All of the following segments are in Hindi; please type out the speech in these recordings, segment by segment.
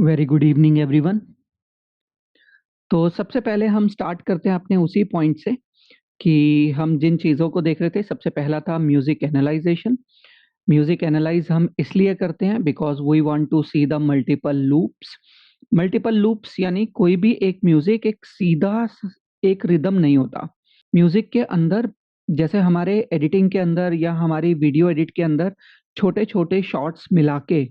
Very good evening everyone. तो सबसे पहले हम स्टार्ट करते हैं अपने उसी पॉइंट से कि हम जिन चीज़ों को देख रहे थे। सबसे पहला था म्यूजिक एनालाइजेशन। म्यूजिक एनालाइज हम इसलिए करते हैं because we want to see the multiple loops. Multiple loops यानी कोई भी एक म्यूजिक एक सीधा एक रिदम नहीं होता। म्यूजिक के अंदर जैसे हमारे एडिटिंग के अंदर या हमारी वीडियो एडिट के अंदर छोटे छोटे शॉट्स मिला के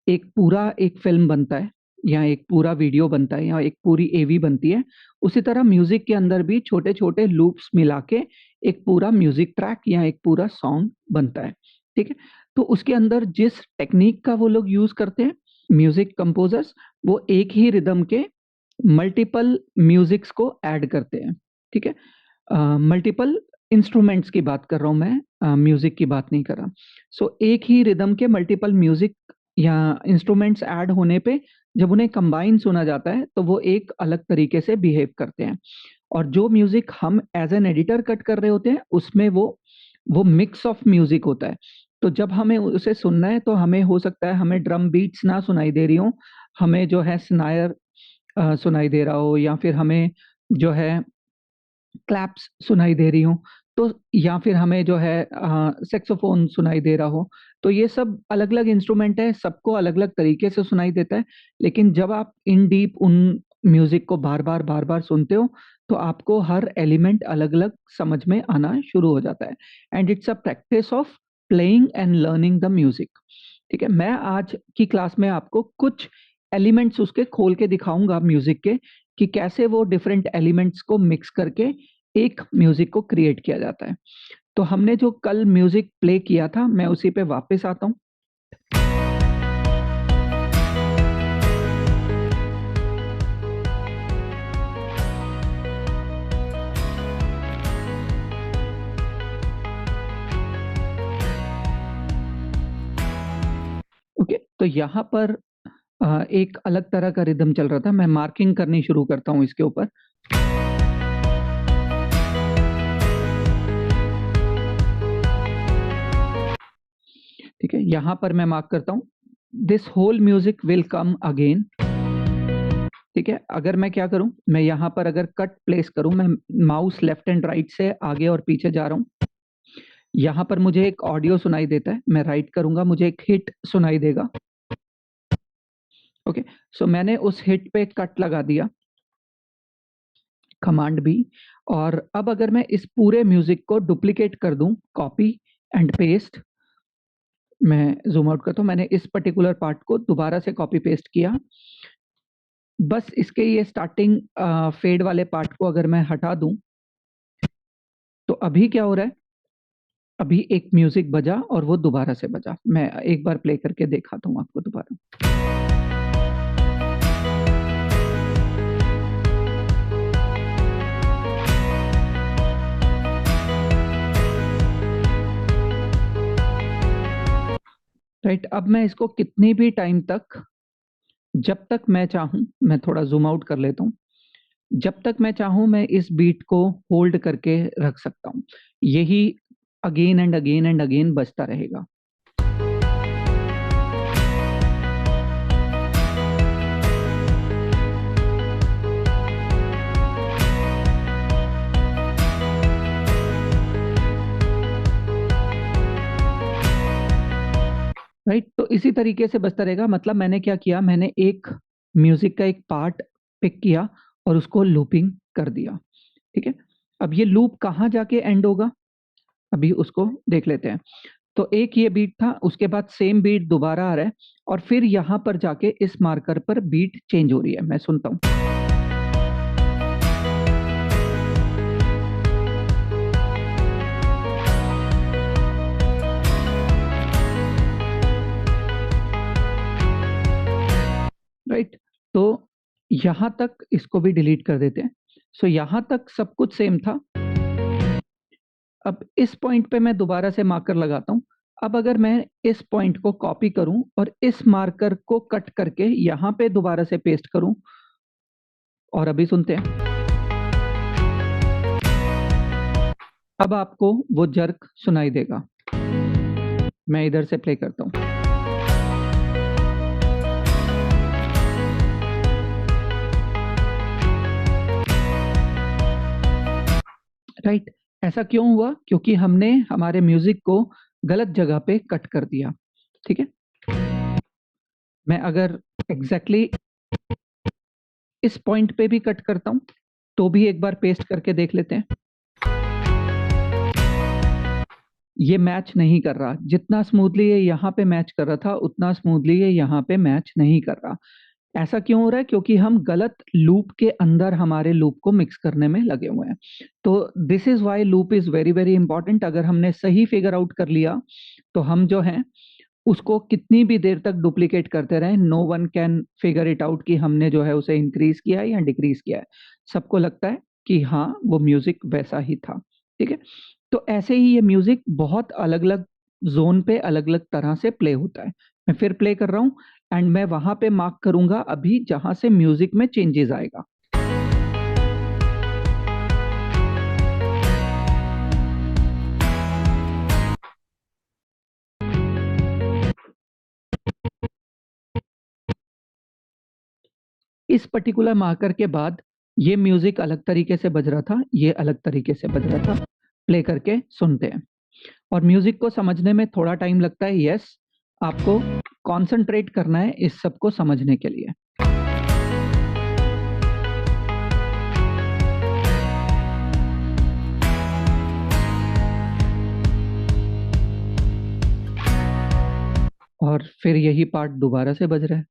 एक पूरा एक फिल्म बनता है या एक पूरा वीडियो बनता है या एक पूरी एवी बनती है। उसी तरह म्यूजिक के अंदर भी छोटे छोटे लूप्स मिला के एक पूरा म्यूजिक ट्रैक या एक पूरा सॉन्ग बनता है। ठीक है। तो उसके अंदर जिस टेक्निक का वो लोग यूज करते हैं म्यूजिक कंपोजर्स, वो एक ही रिदम के मल्टीपल म्यूजिक्स को ऐड करते हैं। ठीक है। मल्टीपल इंस्ट्रूमेंट्स की बात कर रहा हूं मैं, म्यूजिक की बात नहीं कर रहा। सो एक ही रिदम के मल्टीपल म्यूजिक या इंस्ट्रूमेंट्स ऐड होने पे जब उन्हें कंबाइन सुना जाता है तो वो एक अलग तरीके से बिहेव करते हैं। और जो म्यूजिक हम एज एन एडिटर कट कर रहे होते हैं उसमें वो मिक्स ऑफ म्यूजिक होता है। तो जब हमें उसे सुनना है तो हमें हो सकता है हमें ड्रम बीट्स ना सुनाई दे रही हो, हमें जो है स्नायर सुनाई दे रहा हो, या फिर हमें जो है क्लैप्स सुनाई दे रही हो, तो या फिर हमें जो है सेक्सोफोन सुनाई दे रहा हो। तो ये सब अलग अलग इंस्ट्रूमेंट है, सबको अलग अलग तरीके से सुनाई देता है। लेकिन जब आप इन डीप उन म्यूजिक को बार बार सुनते हो तो आपको हर एलिमेंट अलग अलग समझ में आना शुरू हो जाता है। And it's a practice of playing and learning the music. ठीक है। मैं आज की क्लास में आपको कुछ एलिमेंट्स उसके खोल के दिखाऊंगा म्यूजिक के, कि कैसे वो डिफरेंट एलिमेंट्स को मिक्स करके एक म्यूजिक को क्रिएट किया जाता है। तो हमने जो कल म्यूजिक प्ले किया था मैं उसी पे वापस आता हूँ। ओके। तो यहाँ पर एक अलग तरह का रिदम चल रहा था। मैं मार्किंग करनी शुरू करता हूँ इसके ऊपर। ठीक है। यहाँ पर मैं मार्क करता हूँ this whole music will come again. ठीक है। अगर मैं क्या करूं, मैं यहाँ पर अगर कट प्लेस करूं, मैं माउस लेफ्ट एंड राइट से आगे और पीछे जा रहा हूं। यहाँ पर मुझे एक ऑडियो सुनाई देता है, मैं राइट करूंगा मुझे एक हिट सुनाई देगा। ओके। सो मैंने उस हिट पे कट लगा दिया, कमांड बी। और अब अगर मैं इस पूरे म्यूजिक को डुप्लीकेट कर दूं, कॉपी एंड पेस्ट, मैं जूम आउट करता हूं, मैंने इस पर्टिकुलर पार्ट को दोबारा से कॉपी पेस्ट किया। बस इसके ये स्टार्टिंग फेड वाले पार्ट को अगर मैं हटा दूं तो अभी क्या हो रहा है, अभी एक म्यूजिक बजा और वो दोबारा से बजा। मैं एक बार प्ले करके दिखाता हूँ आपको दोबारा। राइट। अब मैं इसको कितनी भी टाइम तक, जब तक मैं चाहूं, मैं थोड़ा जूम आउट कर लेता हूँ, जब तक मैं चाहूं मैं इस बीट को होल्ड करके रख सकता हूं। यही अगेन एंड अगेन बजता रहेगा। राइट। तो इसी तरीके से बजता रहेगा। मतलब मैंने क्या किया, मैंने एक म्यूजिक का एक पार्ट पिक किया और उसको लूपिंग कर दिया। ठीक है। अब ये लूप कहाँ जाके एंड होगा अभी उसको देख लेते हैं। तो एक ये बीट था, उसके बाद सेम बीट दोबारा आ रहा है और फिर यहाँ पर जाके इस मार्कर पर बीट चेंज हो रही है। मैं सुनता हूँ। राइट। तो यहां तक इसको भी डिलीट कर देते हैं। सो यहां तक सब कुछ सेम था। अब इस पॉइंट पे मैं दोबारा से मार्कर लगाता हूं। अब अगर मैं इस पॉइंट को कॉपी करूं और इस मार्कर को कट करके यहां पे दोबारा से पेस्ट करूं, और अभी सुनते हैं। अब आपको वो जर्क सुनाई देगा। मैं इधर से प्ले करता हूं। राइट। ऐसा क्यों हुआ? क्योंकि हमने हमारे म्यूजिक को गलत जगह पे कट कर दिया। ठीक है, मैं अगर एग्जैक्टली इस पॉइंट पे भी कट करता हूं तो भी एक बार पेस्ट करके देख लेते हैं। ये मैच नहीं कर रहा। जितना स्मूथली ये यहाँ पे मैच कर रहा था उतना स्मूथली ये यहाँ पे मैच नहीं कर रहा। ऐसा क्यों हो रहा है? क्योंकि हम गलत लूप के अंदर हमारे लूप को मिक्स करने में लगे हुए हैं। तो this is why loop is very very important. अगर हमने सही फिगर आउट कर लिया तो हम जो है उसको कितनी भी देर तक डुप्लीकेट करते रहे, no one can figure it out कि हमने जो है उसे इंक्रीज किया है या डिक्रीज किया है। सबको लगता है कि हाँ वो म्यूजिक वैसा ही था। ठीक है, तो ऐसे ही ये म्यूजिक बहुत अलग अलग जोन पे अलग अलग तरह से प्ले होता है। मैं फिर प्ले कर रहा हूँ एंड मैं वहां पे मार्क करूंगा अभी जहां से म्यूजिक में चेंजेस आएगा। इस पर्टिकुलर मार्कर के बाद ये म्यूजिक अलग तरीके से बज रहा था, ये अलग तरीके से बज रहा था। प्ले करके सुनते हैं। और म्यूजिक को समझने में थोड़ा टाइम लगता है, यस। आपको कंसंट्रेट करना है इस सब को समझने के लिए। और फिर यही पार्ट दोबारा से बज रहा है।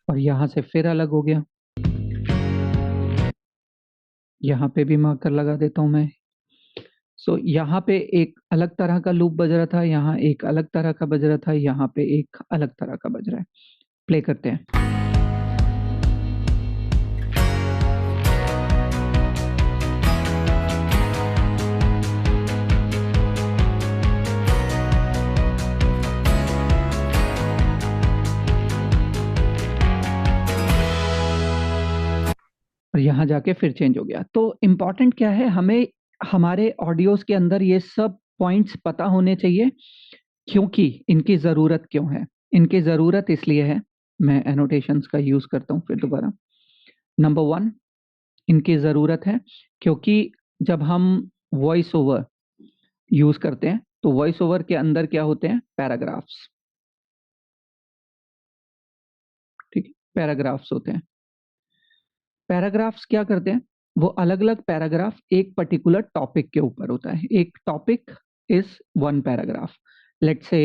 और यहां से फिर अलग हो गया। यहाँ पे भी मार्कर लगा देता हूं मैं। सो यहाँ पे एक अलग तरह का लूप बज रहा था, यहाँ एक अलग तरह का बज रहा था, यहाँ पे एक अलग तरह का बज रहा है। प्ले करते हैं। और यहाँ जाके फिर चेंज हो गया। तो इम्पॉर्टेंट क्या है, हमें हमारे ऑडियोज के अंदर ये सब पॉइंट्स पता होने चाहिए। क्योंकि इनकी ज़रूरत क्यों है? इनकी ज़रूरत इसलिए है, मैं एनोटेशंस का यूज़ करता हूँ फिर दोबारा। नंबर वन, इनकी ज़रूरत है क्योंकि जब हम वॉइस ओवर यूज़ करते हैं तो वॉइस ओवर के अंदर क्या होते हैं? पैराग्राफ्स। ठीक है, पैराग्राफ्स होते हैं। पैराग्राफ्स क्या करते हैं? वो अलग अलग पैराग्राफ एक पर्टिकुलर टॉपिक के ऊपर होता है। एक topic is one paragraph. Let's say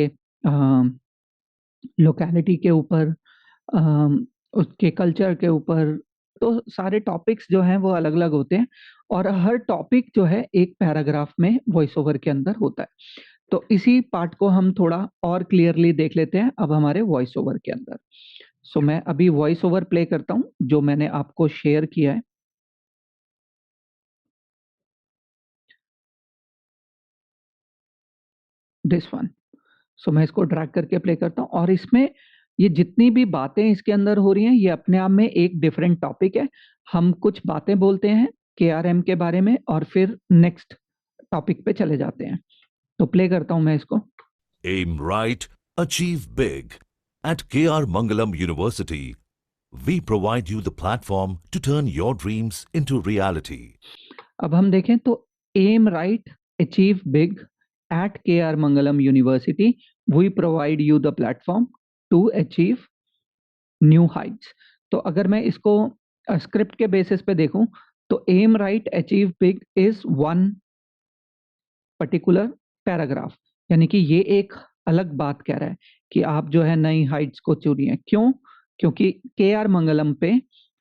locality के ऊपर, उसके कल्चर के ऊपर। तो सारे टॉपिक्स जो हैं वो अलग अलग होते हैं और हर टॉपिक जो है एक पैराग्राफ में वॉइस ओवर के अंदर होता है। तो इसी पार्ट को हम थोड़ा और क्लियरली देख लेते हैं अब हमारे वॉइस ओवर के अंदर। सो मैं अभी वॉइस ओवर प्ले करता हूं जो मैंने आपको शेयर किया है, दिस वन। सो मैं इसको ड्रैग करके प्ले करता हूँ और इसमें ये जितनी भी बातें इसके अंदर हो रही हैं ये अपने आप में एक डिफरेंट टॉपिक है। हम कुछ बातें बोलते हैं KRM के बारे में और फिर नेक्स्ट टॉपिक पे चले जाते हैं। तो प्ले करता हूं मैं इसको। Aim right, achieve big. At KR Mangalam University, we provide you the platform to turn your dreams into reality. अब हम देखें तो aim right, achieve big at KR Mangalam university, we provide you the platform to achieve new heights. तो अगर मैं इसको स्क्रिप्ट के बेसिस पे देखूं तो aim right achieve big is one particular paragraph, यानी कि ये एक अलग बात कह रहा है कि आप जो है नई हाइट्स को चुनिए। क्यों? क्योंकि KR मंगलम पे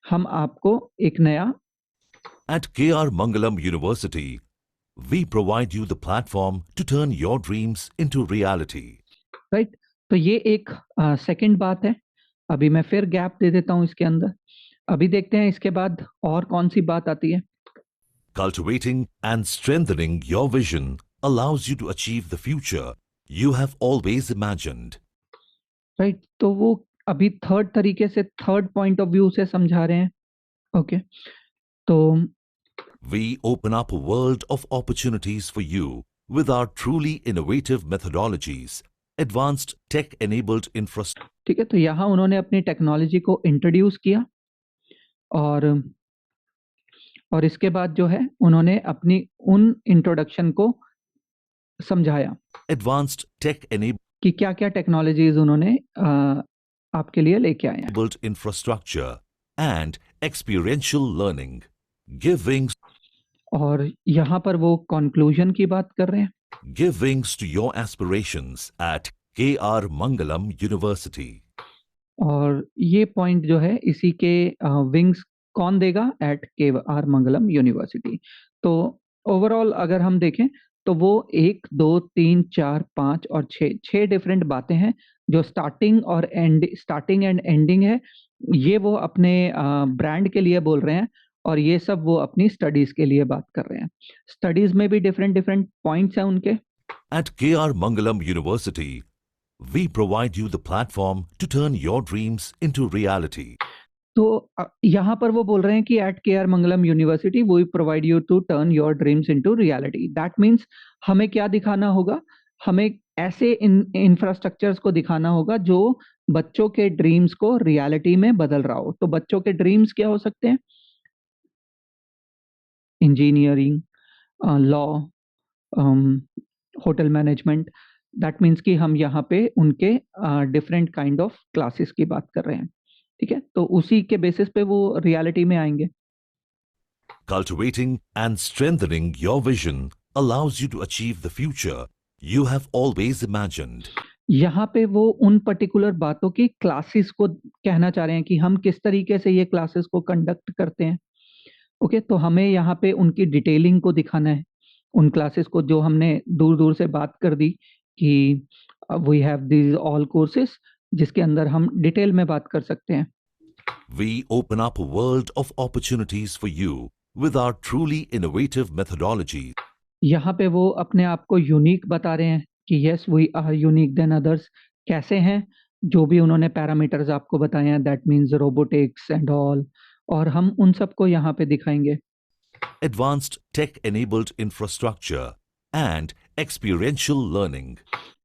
हम आपको एक नया At KR Mangalam University, we provide you the platform to turn your dreams into reality. Right. तो ये एक सेकंड बात है। अभी मैं फिर गैप दे देता हूं इसके अंदर। अभी देखते हैं इसके बाद और कौन सी बात आती है। Cultivating and strengthening your vision allows you to achieve the future you have always imagined. Right, तो वो अभी थर्ड तरीके से, थर्ड पॉइंट ऑफ व्यू से समझा रहे हैं। ओके, तो We open up a world of opportunities for you with our truly innovative methodologies advanced tech-enabled infrastructure. ठीक है, तो यहाँ उन्होंने अपनी टेक्नोलॉजी को इंट्रोड्यूस किया और इसके बाद जो है उन्होंने अपनी उन इंट्रोडक्शन को समझाया Advanced tech-enabled कि क्या क्या टेक्नोलॉजीज उन्होंने आपके लिए लेके आए हैं। infrastructure and experiential learning, giving और यहाँ पर वो कंक्लूजन की बात कर रहे हैं। give wings to your aspirations at KR Mangalam University. और ये पॉइंट जो है इसी के विंग्स कौन देगा, एट KR मंगलम यूनिवर्सिटी। तो ओवरऑल अगर हम देखें तो वो 1 2 3 4 5 और 6 डिफरेंट बातें हैं जो स्टार्टिंग एंड एंडिंग है, ये वो अपने ब्रांड के लिए बोल रहे हैं और ये सब वो अपनी स्टडीज के लिए बात कर रहे हैं। स्टडीज में भी डिफरेंट डिफरेंट पॉइंट्स हैं उनके। At KR Mangalam University, we provide you the platform to turn your dreams into reality. तो यहाँ पर वो बोल रहे हैं कि at KR Mangalam university we provide you to turn your dreams into reality. That means हमें क्या दिखाना होगा, हमें ऐसे इंफ्रास्ट्रक्चर्स को दिखाना होगा जो बच्चों के ड्रीम्स को रियलिटी में बदल रहा हो। तो बच्चों के ड्रीम्स क्या हो सकते हैं, engineering, law, hotel management. That means कि हम यहाँ पे उनके डिफरेंट काइंड ऑफ क्लासेस की बात कर रहे हैं। ठीक है, तो उसी के बेसिस पे वो रियलिटी में आएंगे। Cultivating and strengthening your vision allows you to achieve the future you have always imagined. यहाँ पे वो उन पर्टिकुलर बातों की क्लासेस को कहना चाह रहे हैं कि हम किस तरीके से ये क्लासेस को कंडक्ट करते हैं। ओके, तो हमें यहाँ पे उनकी डिटेलिंग को दिखाना है, उन क्लासेस को जो हमने दूर दूर से बात कर दी कि we have these all courses, जिसके अंदर हम डिटेल में बात कर सकते हैं। We open up a world of opportunities for you with our truly innovative methodology. यहाँ पे वो अपने आप को यूनिक बता रहे हैं कि yes we are unique than others. कैसे हैं, जो भी उन्होंने पैरामीटर्स आपको बताए हैं, that means robotics and all, और हम उन सबको यहाँ पे दिखाएंगे। Advanced tech-enabled infrastructure and experiential learning.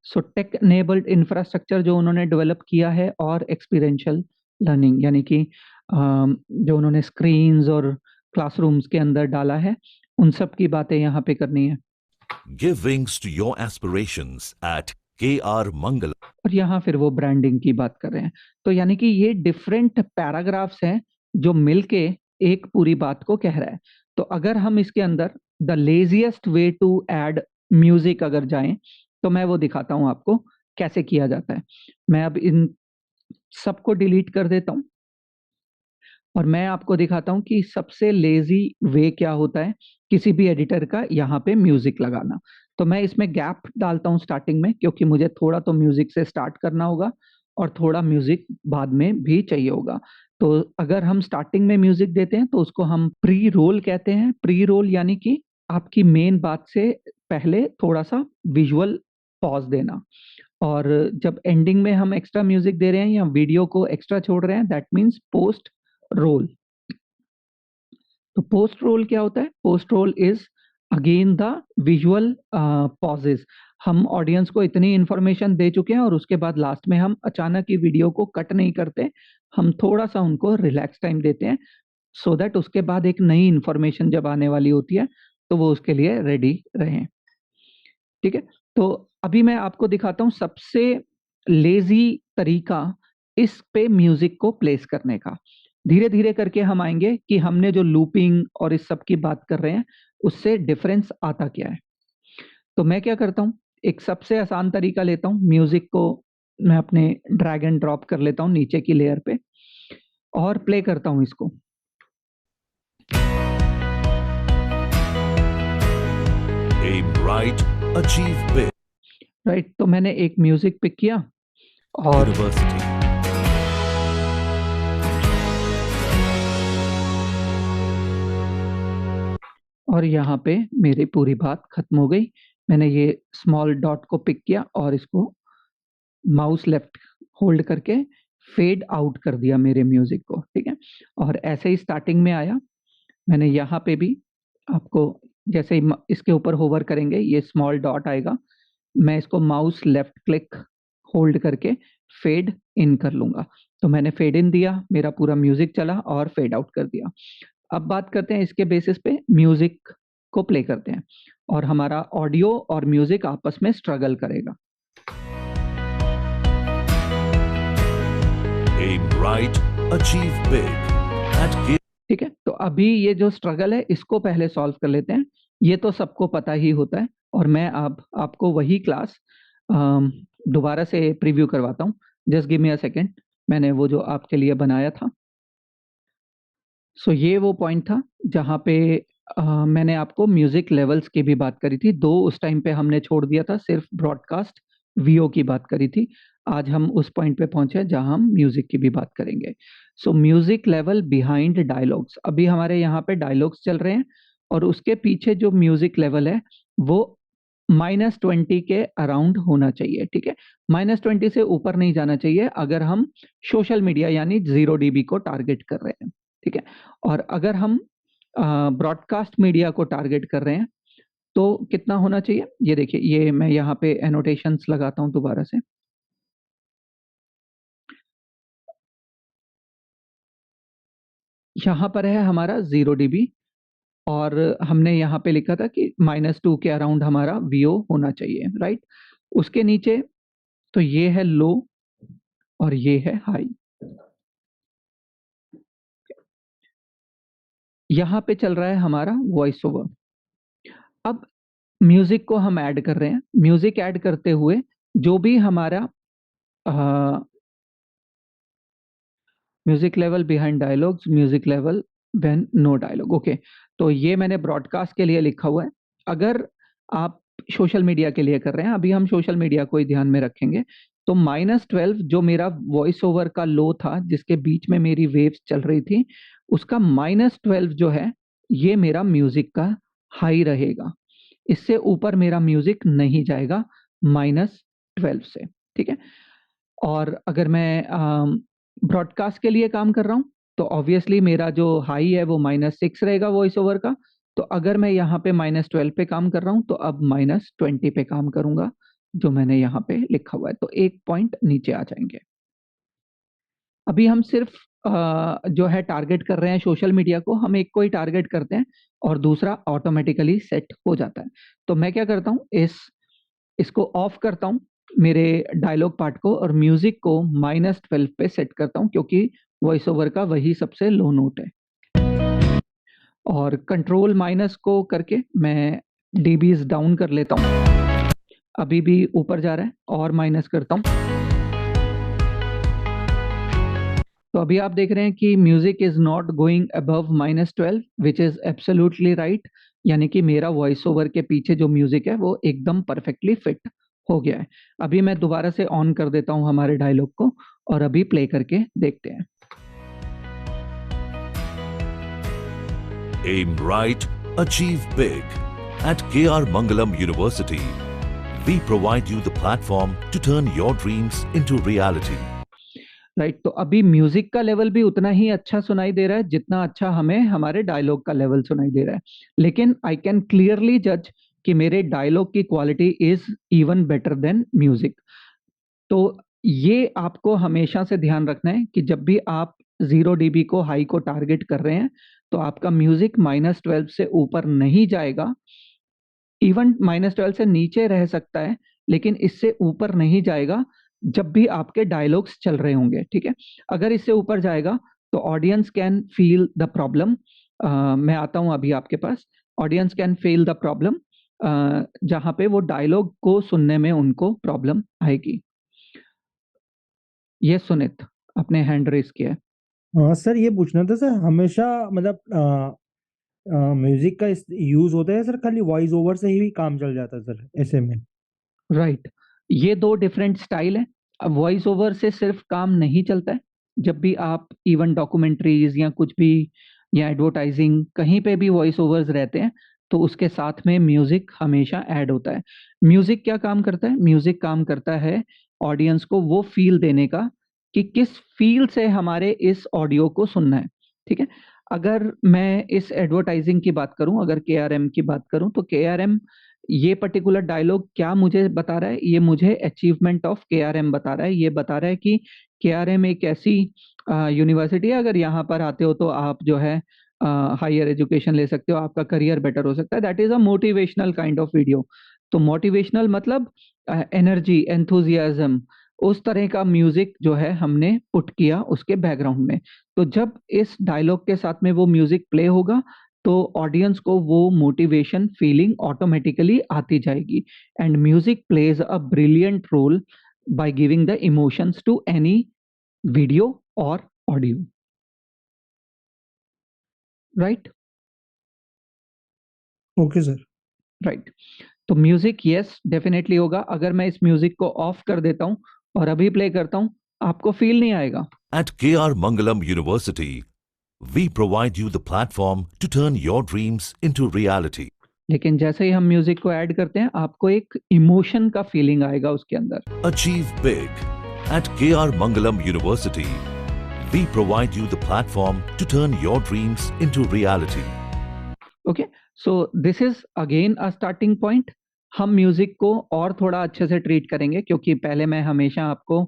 So tech enabled infrastructure जो उन्होंने डेवलप किया है और एक्सपीरियंशियल लर्निंग, यानी कि जो उन्होंने स्क्रीन्स और क्लासरूम्स के अंदर डाला है, उन सब की बातें यहाँ पे करनी है। Give wings to your aspirations at KR Mangalam. और यहाँ फिर वो ब्रांडिंग की बात कर रहे हैं। तो यानी कि ये डिफरेंट पैराग्राफ्स हैं जो मिलके एक पूरी बात को कह रहा है। तो अगर हम इसके अंदर the laziest way to add music अगर जाएं तो मैं वो दिखाता हूं आपको कैसे किया जाता है। मैं अब इन सबको डिलीट कर देता हूं और मैं आपको दिखाता हूं कि सबसे लेजी वे क्या होता है किसी भी एडिटर का यहाँ पे म्यूजिक लगाना। तो मैं इसमें गैप डालता हूं स्टार्टिंग में, क्योंकि मुझे थोड़ा तो म्यूजिक से स्टार्ट करना होगा और थोड़ा म्यूजिक बाद में भी चाहिए होगा। तो अगर हम स्टार्टिंग में म्यूजिक देते हैं तो उसको हम प्री रोल कहते हैं। प्री रोल यानी कि आपकी मेन बात से पहले थोड़ा सा विजुअल पॉज देना, और जब एंडिंग में हम एक्स्ट्रा म्यूजिक दे रहे हैं या वीडियो को एक्स्ट्रा छोड़ रहे हैं, दैट मीन्स पोस्ट रोल। तो पोस्ट रोल क्या होता है, post roll is again the visual pauses. हम ऑडियंस को इतनी इंफॉर्मेशन दे चुके हैं और उसके बाद लास्ट में हम अचानक ही वीडियो को कट नहीं करते, हम थोड़ा सा उनको रिलैक्स टाइम देते हैं सो दैट उसके बाद एक नई इंफॉर्मेशन जब आने वाली होती है तो वो उसके लिए रेडी रहें। ठीक है, तो अभी मैं आपको दिखाता हूँ सबसे लेजी तरीका इस पे म्यूजिक को प्लेस करने का। धीरे धीरे करके हम आएंगे कि हमने जो लूपिंग और इस सब की बात कर रहे हैं उससे डिफरेंस आता क्या है। तो मैं क्या करता हूँ, एक सबसे आसान तरीका लेता हूँ, म्यूजिक को मैं अपने ड्रैग एंड ड्रॉप कर लेता हूँ नीचे की लेयर पे और प्ले करता हूँ इसको। Aim right, achieve big. Right, तो मैंने एक म्यूजिक पिक किया और University. और यहाँ पे मेरी पूरी बात खत्म हो गई। मैंने ये स्मॉल डॉट को पिक किया और इसको माउस लेफ्ट होल्ड करके फेड आउट कर दिया मेरे म्यूजिक को। ठीक है, और ऐसे ही स्टार्टिंग में आया, मैंने यहाँ पे भी आपको जैसे ही इसके ऊपर होवर करेंगे ये स्मॉल डॉट आएगा, मैं इसको माउस लेफ्ट क्लिक होल्ड करके फेड इन कर लूंगा। तो मैंने फेड इन दिया, मेरा पूरा म्यूजिक चला और फेड आउट कर दिया। अब बात करते हैं इसके बेसिस पे म्यूजिक को प्ले करते हैं और हमारा ऑडियो और म्यूजिक आपस में स्ट्रगल करेगा। Aim right, achieve big. At ठीक है, तो अभी ये जो स्ट्रगल है इसको पहले सॉल्व कर लेते हैं। ये तो सबको पता ही होता है और मैं अब आपको वही क्लास दोबारा से प्रीव्यू करवाता हूँ। Just give me a second, मैंने वो जो आपके लिए बनाया था। सो ये वो पॉइंट था जहाँ पे मैंने आपको म्यूजिक लेवल्स की भी बात करी थी। दो उस टाइम पे हमने छोड़ दिया था, सिर्फ ब्रॉडकास्ट वीओ की बात करी थी। आज हम उस पॉइंट पे पहुंचे हैं जहां हम म्यूजिक की भी बात करेंगे। सो म्यूजिक लेवल बिहाइंड डायलॉग्स, अभी हमारे यहाँ पे डायलॉग्स चल रहे हैं और उसके पीछे जो म्यूजिक लेवल है वो -20 के अराउंड होना चाहिए। ठीक है, -20 से ऊपर नहीं जाना चाहिए अगर हम सोशल मीडिया यानी 0 dB को टारगेट कर रहे हैं। ठीक है, और अगर हम ब्रॉडकास्ट मीडिया को टारगेट कर रहे हैं तो कितना होना चाहिए, ये देखिए, ये मैं यहाँ पे एनोटेशंस लगाता हूँ दोबारा से। यहाँ पर है हमारा 0 dB और हमने यहाँ पे लिखा था कि -2 के अराउंड हमारा वीओ होना चाहिए, राइट। उसके नीचे तो ये है लो और ये है हाई। यहाँ पे चल रहा है हमारा वॉइस ओवर। अब म्यूजिक को हम ऐड कर रहे हैं। म्यूजिक ऐड करते हुए जो भी हमारा music level behind dialogues, music level when no dialogue. Okay, तो ये मैंने ब्रॉडकास्ट के लिए लिखा हुआ है। अगर आप सोशल मीडिया के लिए कर रहे हैं, अभी हम सोशल मीडिया को ही ध्यान में रखेंगे, तो -12 जो मेरा वॉइस ओवर का लो था जिसके बीच में मेरी वेव्स चल रही थी, उसका -12 जो है ये मेरा म्यूजिक का हाई रहेगा। इससे ऊपर मेरा म्यूजिक नहीं जाएगा -12 से। ठीक है, और अगर मैं ब्रॉडकास्ट के लिए काम कर रहा हूँ तो ऑब्वियसली मेरा जो हाई है वो -6 रहेगा वॉइस ओवर का। तो अगर मैं यहाँ पे -12 पे काम कर रहा हूँ तो अब -20 पे काम करूंगा, जो मैंने यहाँ पे लिखा हुआ है। तो एक पॉइंट नीचे आ जाएंगे। अभी हम सिर्फ जो है टारगेट कर रहे हैं सोशल मीडिया को, हम एक को ही टारगेट करते हैं और दूसरा ऑटोमेटिकली सेट हो जाता है। तो मैं क्या करता हूँ, इसको ऑफ करता हूँ मेरे डायलॉग पार्ट को और म्यूजिक को -12 पे सेट करता हूँ, क्योंकि वॉइस ओवर का वही सबसे लो नोट है। और कंट्रोल माइनस को करके मैं डीबीज डाउन कर लेता हूँ। अभी भी ऊपर जा रहा है और माइनस करता हूँ। तो अभी आप देख रहे हैं कि music is not going above -12, which is absolutely right. यानी कि मेरा वॉइस ओवर के पीछे जो म्यूजिक है वो एकदम परफेक्टली फिट हो गया है। अभी मैं दोबारा से ऑन कर देता हूं हमारे डायलॉग को और अभी प्ले करके देखते हैं। Aim right, achieve big. At KR Mangalam University, we provide you the platform to turn your dreams into reality. Right, तो अभी म्यूजिक का लेवल भी उतना ही अच्छा सुनाई दे रहा है जितना अच्छा हमें हमारे डायलॉग का लेवल सुनाई दे रहा है। लेकिन आई कैन क्लियरली जज कि मेरे डायलॉग की quality is even better than music. तो ये आपको हमेशा से ध्यान रखना है कि जब भी आप 0 dB को हाई को टारगेट कर रहे हैं तो आपका म्यूजिक -12 से ऊपर नहीं जाएगा। इवन -12 से नीचे रह सकता है लेकिन इससे ऊपर नहीं जाएगा जब भी आपके डायलॉग्स चल रहे होंगे। ठीक है, अगर इससे ऊपर जाएगा तो audience can feel the problem. मैं आता हूं अभी आपके पास। Audience can feel the problem, जहां पे वो डायलॉग को सुनने में उनको प्रॉब्लम आएगी। ये सुनित अपने हैंड रेस किया है। हाँ सर, ये पूछना था सर, हमेशा मतलब म्यूजिक का यूज होता है सर, खाली वॉइस ओवर से ही काम चल जाता है सर ऐसे में? राइट, ये दो डिफरेंट स्टाइल है। अब वॉइस ओवर से सिर्फ काम नहीं चलता है। जब भी आप इवन डॉक्यूमेंट्रीज या कुछ भी या एडवर्टाइजिंग कहीं पे भी वॉइस ओवर्स रहते हैं तो उसके साथ में म्यूजिक हमेशा ऐड होता है। म्यूजिक क्या काम करता है? म्यूजिक काम करता है ऑडियंस को वो फील देने का कि किस फील से हमारे इस ऑडियो को सुनना है। ठीक है, अगर मैं इस एडवर्टाइजिंग की बात करूं, अगर केआरएम की बात करूं, तो केआरएम ये पर्टिकुलर डायलॉग क्या मुझे बता रहा है? ये मुझे अचीवमेंट ऑफ केआरएम बता रहा है। ये बता रहा है कि केआरएम एक ऐसी यूनिवर्सिटी है, अगर यहाँ पर आते हो तो आप जो है हायर एजुकेशन ले सकते हो, आपका करियर बेटर हो सकता है। That is a motivational kind of video. तो मोटिवेशनल मतलब एनर्जी, एंथुजियाज्म, उस तरह का म्यूजिक जो है हमने पुट किया उसके बैकग्राउंड में। तो जब इस डायलॉग के साथ में वो म्यूजिक प्ले होगा तो ऑडियंस को वो मोटिवेशन फीलिंग ऑटोमेटिकली आती जाएगी। And music plays a brilliant role by giving the emotions to any video और audio, right? Okay sir. Right. तो म्यूजिक यस डेफिनेटली होगा। अगर मैं इस म्यूजिक को ऑफ कर देता हूं और अभी प्ले करता हूं, आपको फील नहीं आएगा। At KR Mangalam University, we provide you the platform to turn your dreams into reality. लेकिन जैसे ही हम म्यूजिक को ऐड करते हैं, आपको एक इमोशन का फीलिंग आएगा उसके अंदर। Achieve big. At KR Mangalam University, we provide you the platform to turn your dreams into reality. Okay, so this is again a starting point. हम म्यूजिक को और थोड़ा अच्छे से ट्रीट करेंगे, क्योंकि पहले मैं हमेशा आपको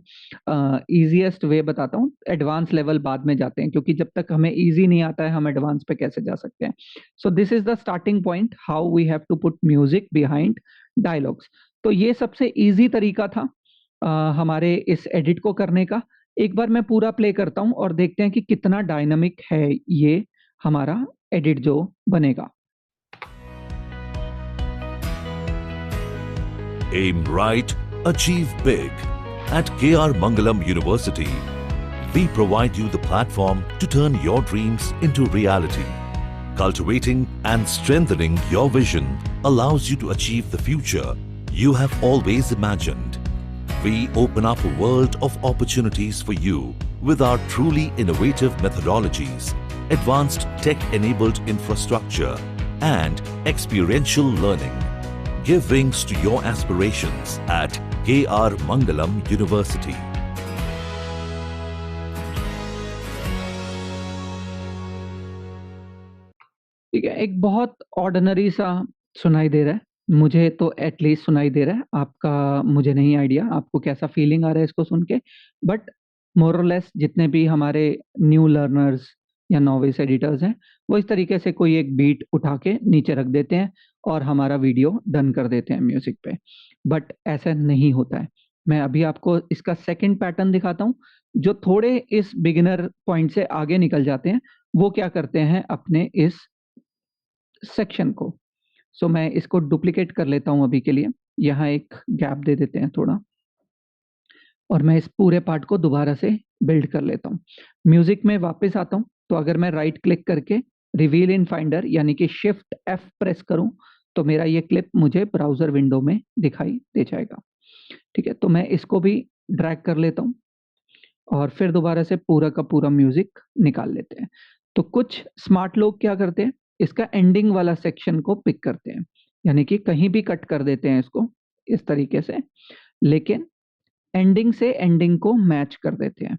इजीएस्ट वे बताता हूँ, एडवांस लेवल बाद में जाते हैं, क्योंकि जब तक हमें इजी नहीं आता है हम एडवांस पे कैसे जा सकते हैं। So this is the starting point, how we have to put music behind dialogues. तो ये सबसे इजी तरीका था हमारे इस एडिट को करने का। एक बार मैं पूरा प्ले करता हूँ और देखते हैं कि कितना डायनामिक है ये हमारा एडिट जो बनेगा। Aim right, achieve big. At KR Mangalam University, we provide you the platform to turn your dreams into reality. Cultivating and strengthening your vision allows you to achieve the future you have always imagined. We open up a world of opportunities for you with our truly innovative methodologies, advanced tech-enabled infrastructure, and experiential learning. Give wings to your aspirations at KR Mangalam University. ठीक है, एक बहुत ऑर्डिनरी सा सुनाई दे रहा है, मुझे तो एटलीस्ट सुनाई दे रहा है। आपका मुझे नहीं आइडिया आपको कैसा फीलिंग आ रहा है इसको सुन के, बट मोर और लेस जितने भी हमारे न्यू लर्नर्स या नॉविस एडिटर्स हैं, वो इस तरीके से कोई एक बीट उठा के नीचे रख देते हैं और हमारा वीडियो डन कर देते हैं म्यूजिक पे। बट ऐसा नहीं होता है। मैं अभी आपको इसका सेकंड पैटर्न दिखाता हूँ। जो थोड़े इस बिगिनर पॉइंट से आगे निकल जाते हैं, वो क्या करते हैं अपने इस सेक्शन को। सो मैं इसको डुप्लीकेट कर लेता हूं अभी के लिए, यहाँ एक गैप दे देते हैं थोड़ा, और मैं इस पूरे पार्ट को दोबारा से बिल्ड कर लेता हूं। म्यूजिक में वापस आता हूं, तो अगर मैं राइट क्लिक करके रिवील इन फाइंडर यानी कि शिफ्ट F प्रेस करूं, तो मेरा ये क्लिप मुझे ब्राउजर विंडो में दिखाई दे जाएगा। ठीक है, तो मैं इसको भी ड्रैग कर लेता हूं और फिर दोबारा से पूरा का पूरा म्यूजिक निकाल लेते हैं। तो कुछ स्मार्ट लोग क्या करते हैं, इसका एंडिंग वाला सेक्शन को पिक करते हैं, यानी कि कहीं भी कट कर देते हैं इसको इस तरीके से, लेकिन एंडिंग से एंडिंग को मैच कर देते हैं।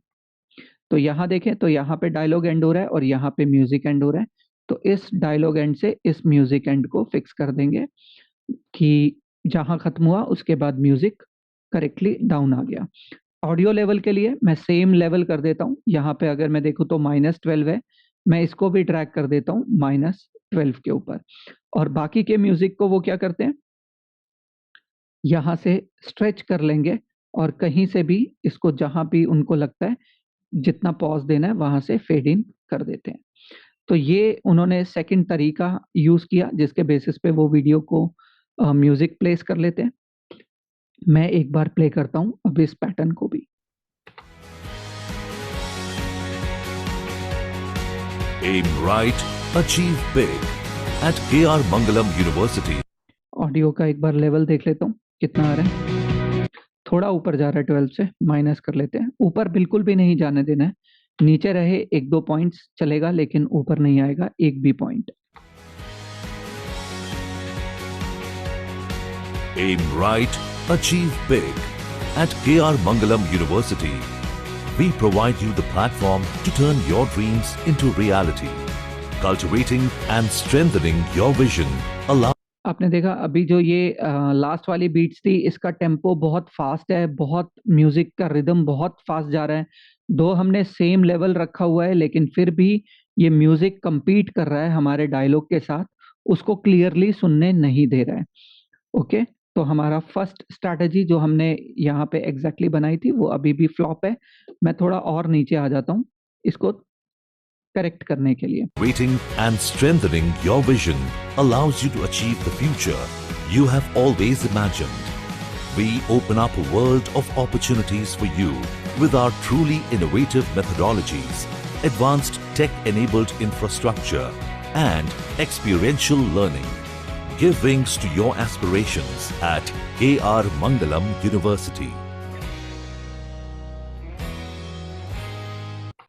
तो यहाँ देखें, तो यहाँ पे डायलॉग एंड हो रहा है और यहाँ पे म्यूजिक एंड हो रहा है। तो इस डायलॉग एंड से इस म्यूजिक एंड को फिक्स कर देंगे कि जहां खत्म हुआ उसके बाद म्यूजिक करेक्टली डाउन आ गया। ऑडियो लेवल के लिए मैं सेम लेवल कर देता हूँ। यहाँ पे अगर मैं देखूँ तो -12 है, मैं इसको भी ट्रैक कर देता हूँ -12 के ऊपर। और बाकी के म्यूजिक को वो क्या करते हैं, यहाँ से स्ट्रेच कर लेंगे और कहीं से भी इसको जहां भी उनको लगता है जितना पॉज देना है वहां से फेड इन कर देते हैं। तो ये उन्होंने सेकंड तरीका यूज किया, जिसके बेसिस पे वो वीडियो को म्यूजिक प्लेस कर लेते हैं। मैं एक बार प्ले करता हूं अब इस पैटर्न को भी। Aim right, achieve big. At KR Mangalam University. Audio का एक बार लेवल देख लेता हूँ कितना आ रहा है। थोड़ा ऊपर जा रहा है, 12 से माइनस कर लेते हैं। ऊपर बिल्कुल भी नहीं जाने देना है, नीचे रहे 1-2 पॉइंट्स चलेगा, लेकिन ऊपर नहीं आएगा एक भी point. Aim right, achieve big. At KR Mangalam University, we provide you the platform to turn your dreams into reality. Cultivating and strengthening your vision allow आपने देखा अभी जो ये लास्ट वाली बीट्स थी, इसका टेम्पो बहुत फास्ट है, बहुत म्यूजिक का रिदम बहुत फास्ट जा रहा है। दो हमने सेम लेवल रखा हुआ है, लेकिन फिर भी ये म्यूजिक compete कर रहा है हमारे डायलॉग के साथ, उसको क्लियरली सुनने नहीं दे रहा है। ओके, तो हमारा फर्स्ट स्ट्रैटेजी जो हमने यहाँ पे एग्जैक्टली बनाई थी वो अभी भी फ्लॉप है। मैं थोड़ा और नीचे आ जाता हूँ इसको करेक्ट करने के लिए। Waiting and strengthening your vision allows you to achieve the future you have always imagined. We open up a world of opportunities for you with our truly innovative methodologies, advanced tech-enabled infrastructure, and experiential learning. Give wings to your aspirations at KR Mangalam University.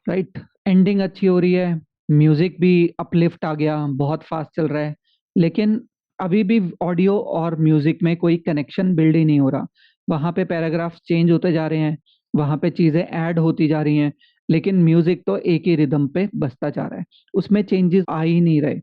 Right, ending अच्छी हो रही है, म्यूजिक भी अपलिफ्ट आ गया, बहुत फास्ट चल रहा है, लेकिन अभी भी ऑडियो और म्यूजिक में कोई कनेक्शन बिल्ड ही नहीं हो रहा। वहां पे पैराग्राफ्स चेंज होते जा रहे हैं, वहां पे चीजें ऐड होती जा रही हैं, लेकिन म्यूजिक तो एक ही रिदम पे बसता जा रहा है, उसमें चेंजेस आ ही नहीं रहे।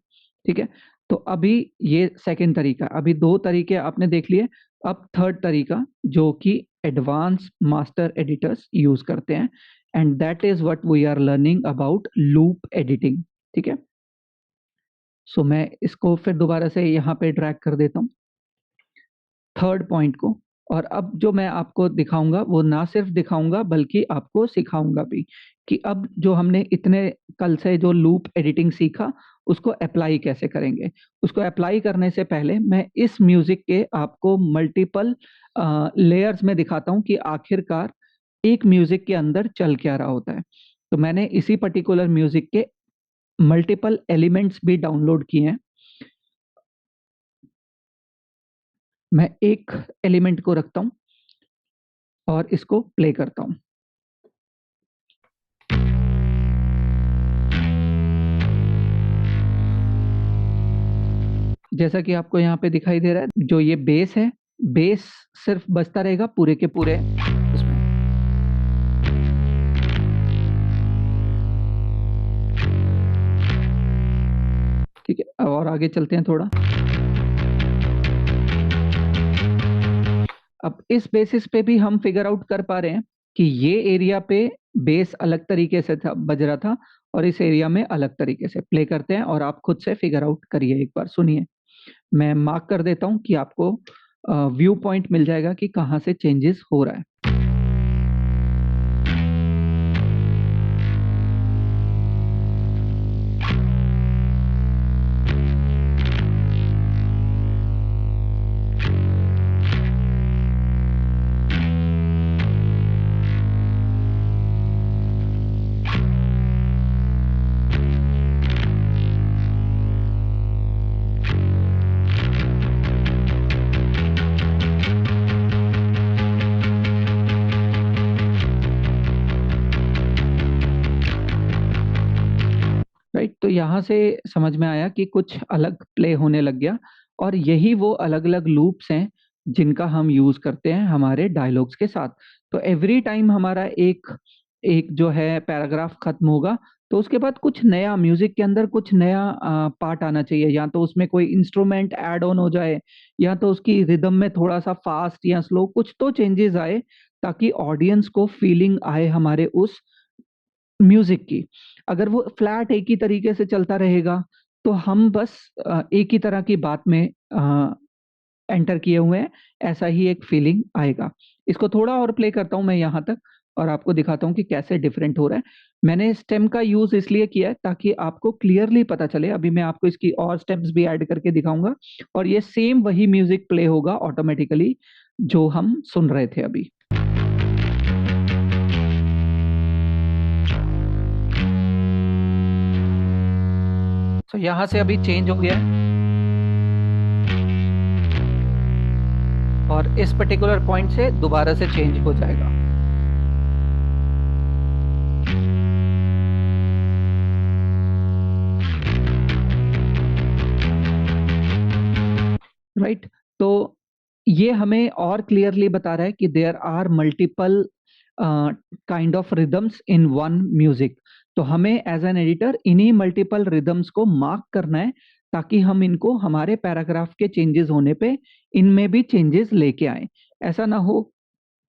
ठीक है, तो अभी ये सेकंड तरीका, अभी दो तरीके आपने देख लिए। अब थर्ड तरीका जो कि एडवांस मास्टर एडिटर्स यूज करते हैं, and that is what we are learning about loop editing. ठीक है, सो मैं इसको फिर दोबारा से यहाँ पे ड्रैग कर देता हूँ थर्ड पॉइंट को। और अब जो मैं आपको दिखाऊंगा वो ना सिर्फ दिखाऊंगा बल्कि आपको सिखाऊंगा भी कि अब जो हमने इतने कल से जो लूप एडिटिंग सीखा उसको अप्लाई कैसे करेंगे। उसको अप्लाई करने से पहले मैं इस म्यूजिक के आपको मल्टीपल लेयर्स में दिखाता हूँ कि आखिरकार एक म्यूजिक के अंदर चल क्या रहा होता है। तो मैंने इसी पर्टिकुलर म्यूजिक के मल्टीपल एलिमेंट्स भी डाउनलोड किए हैं। मैं एक एलिमेंट को रखता हूं और इसको प्ले करता हूं। जैसा कि आपको यहाँ पे दिखाई दे रहा है, जो ये बेस है, बेस सिर्फ बजता रहेगा पूरे के पूरे उसमें। ठीक है, और आगे चलते हैं थोड़ा। अब इस बेसिस पे भी हम फिगर आउट कर पा रहे हैं कि ये एरिया पे बेस अलग तरीके से था, बज रहा था, और इस एरिया में अलग तरीके से। प्ले करते हैं और आप खुद से फिगर आउट करिए, एक बार सुनिए। मैं मार्क कर देता हूं कि आपको व्यू पॉइंट मिल जाएगा कि कहाँ से चेंजेस हो रहा है। राइट, तो यहाँ से समझ में आया कि कुछ अलग प्ले होने लग गया, और यही वो अलग अलग लूप्स हैं जिनका हम यूज करते हैं हमारे डायलॉग्स के साथ। तो एवरी टाइम हमारा एक एक जो है पैराग्राफ खत्म होगा तो उसके बाद कुछ नया म्यूजिक के अंदर कुछ नया पार्ट आना चाहिए, या तो उसमें कोई इंस्ट्रूमेंट ऐड ऑन हो जाए, या तो उसकी रिदम में थोड़ा सा फास्ट या स्लो कुछ तो चेंजेस आए, ताकि ऑडियंस को फीलिंग आए हमारे उस म्यूजिक की। अगर वो फ्लैट एक ही तरीके से चलता रहेगा तो हम बस एक ही तरह की बात में एंटर किए हुए हैं, ऐसा ही एक फीलिंग आएगा। इसको थोड़ा और प्ले करता हूं मैं यहाँ तक और आपको दिखाता हूं कि कैसे डिफरेंट हो रहा है। मैंने स्टेम का यूज इसलिए किया है ताकि आपको क्लियरली पता चले। अभी मैं आपको इसकी और स्टेम्स भी ऐड करके दिखाऊंगा और ये सेम वही म्यूजिक प्ले होगा ऑटोमेटिकली जो हम सुन रहे थे अभी। तो यहां से अभी चेंज हो गया है और इस पर्टिकुलर पॉइंट से दोबारा से चेंज हो जाएगा। राइट, तो ये हमें और क्लियरली बता रहा है कि there are multiple kind of rhythms in one music. तो हमें एज एन एडिटर इन्हीं मल्टीपल रिदम्स को मार्क करना है ताकि हम इनको हमारे पैराग्राफ के चेंजेस होने पे इनमें भी चेंजेस लेके आए। ऐसा ना हो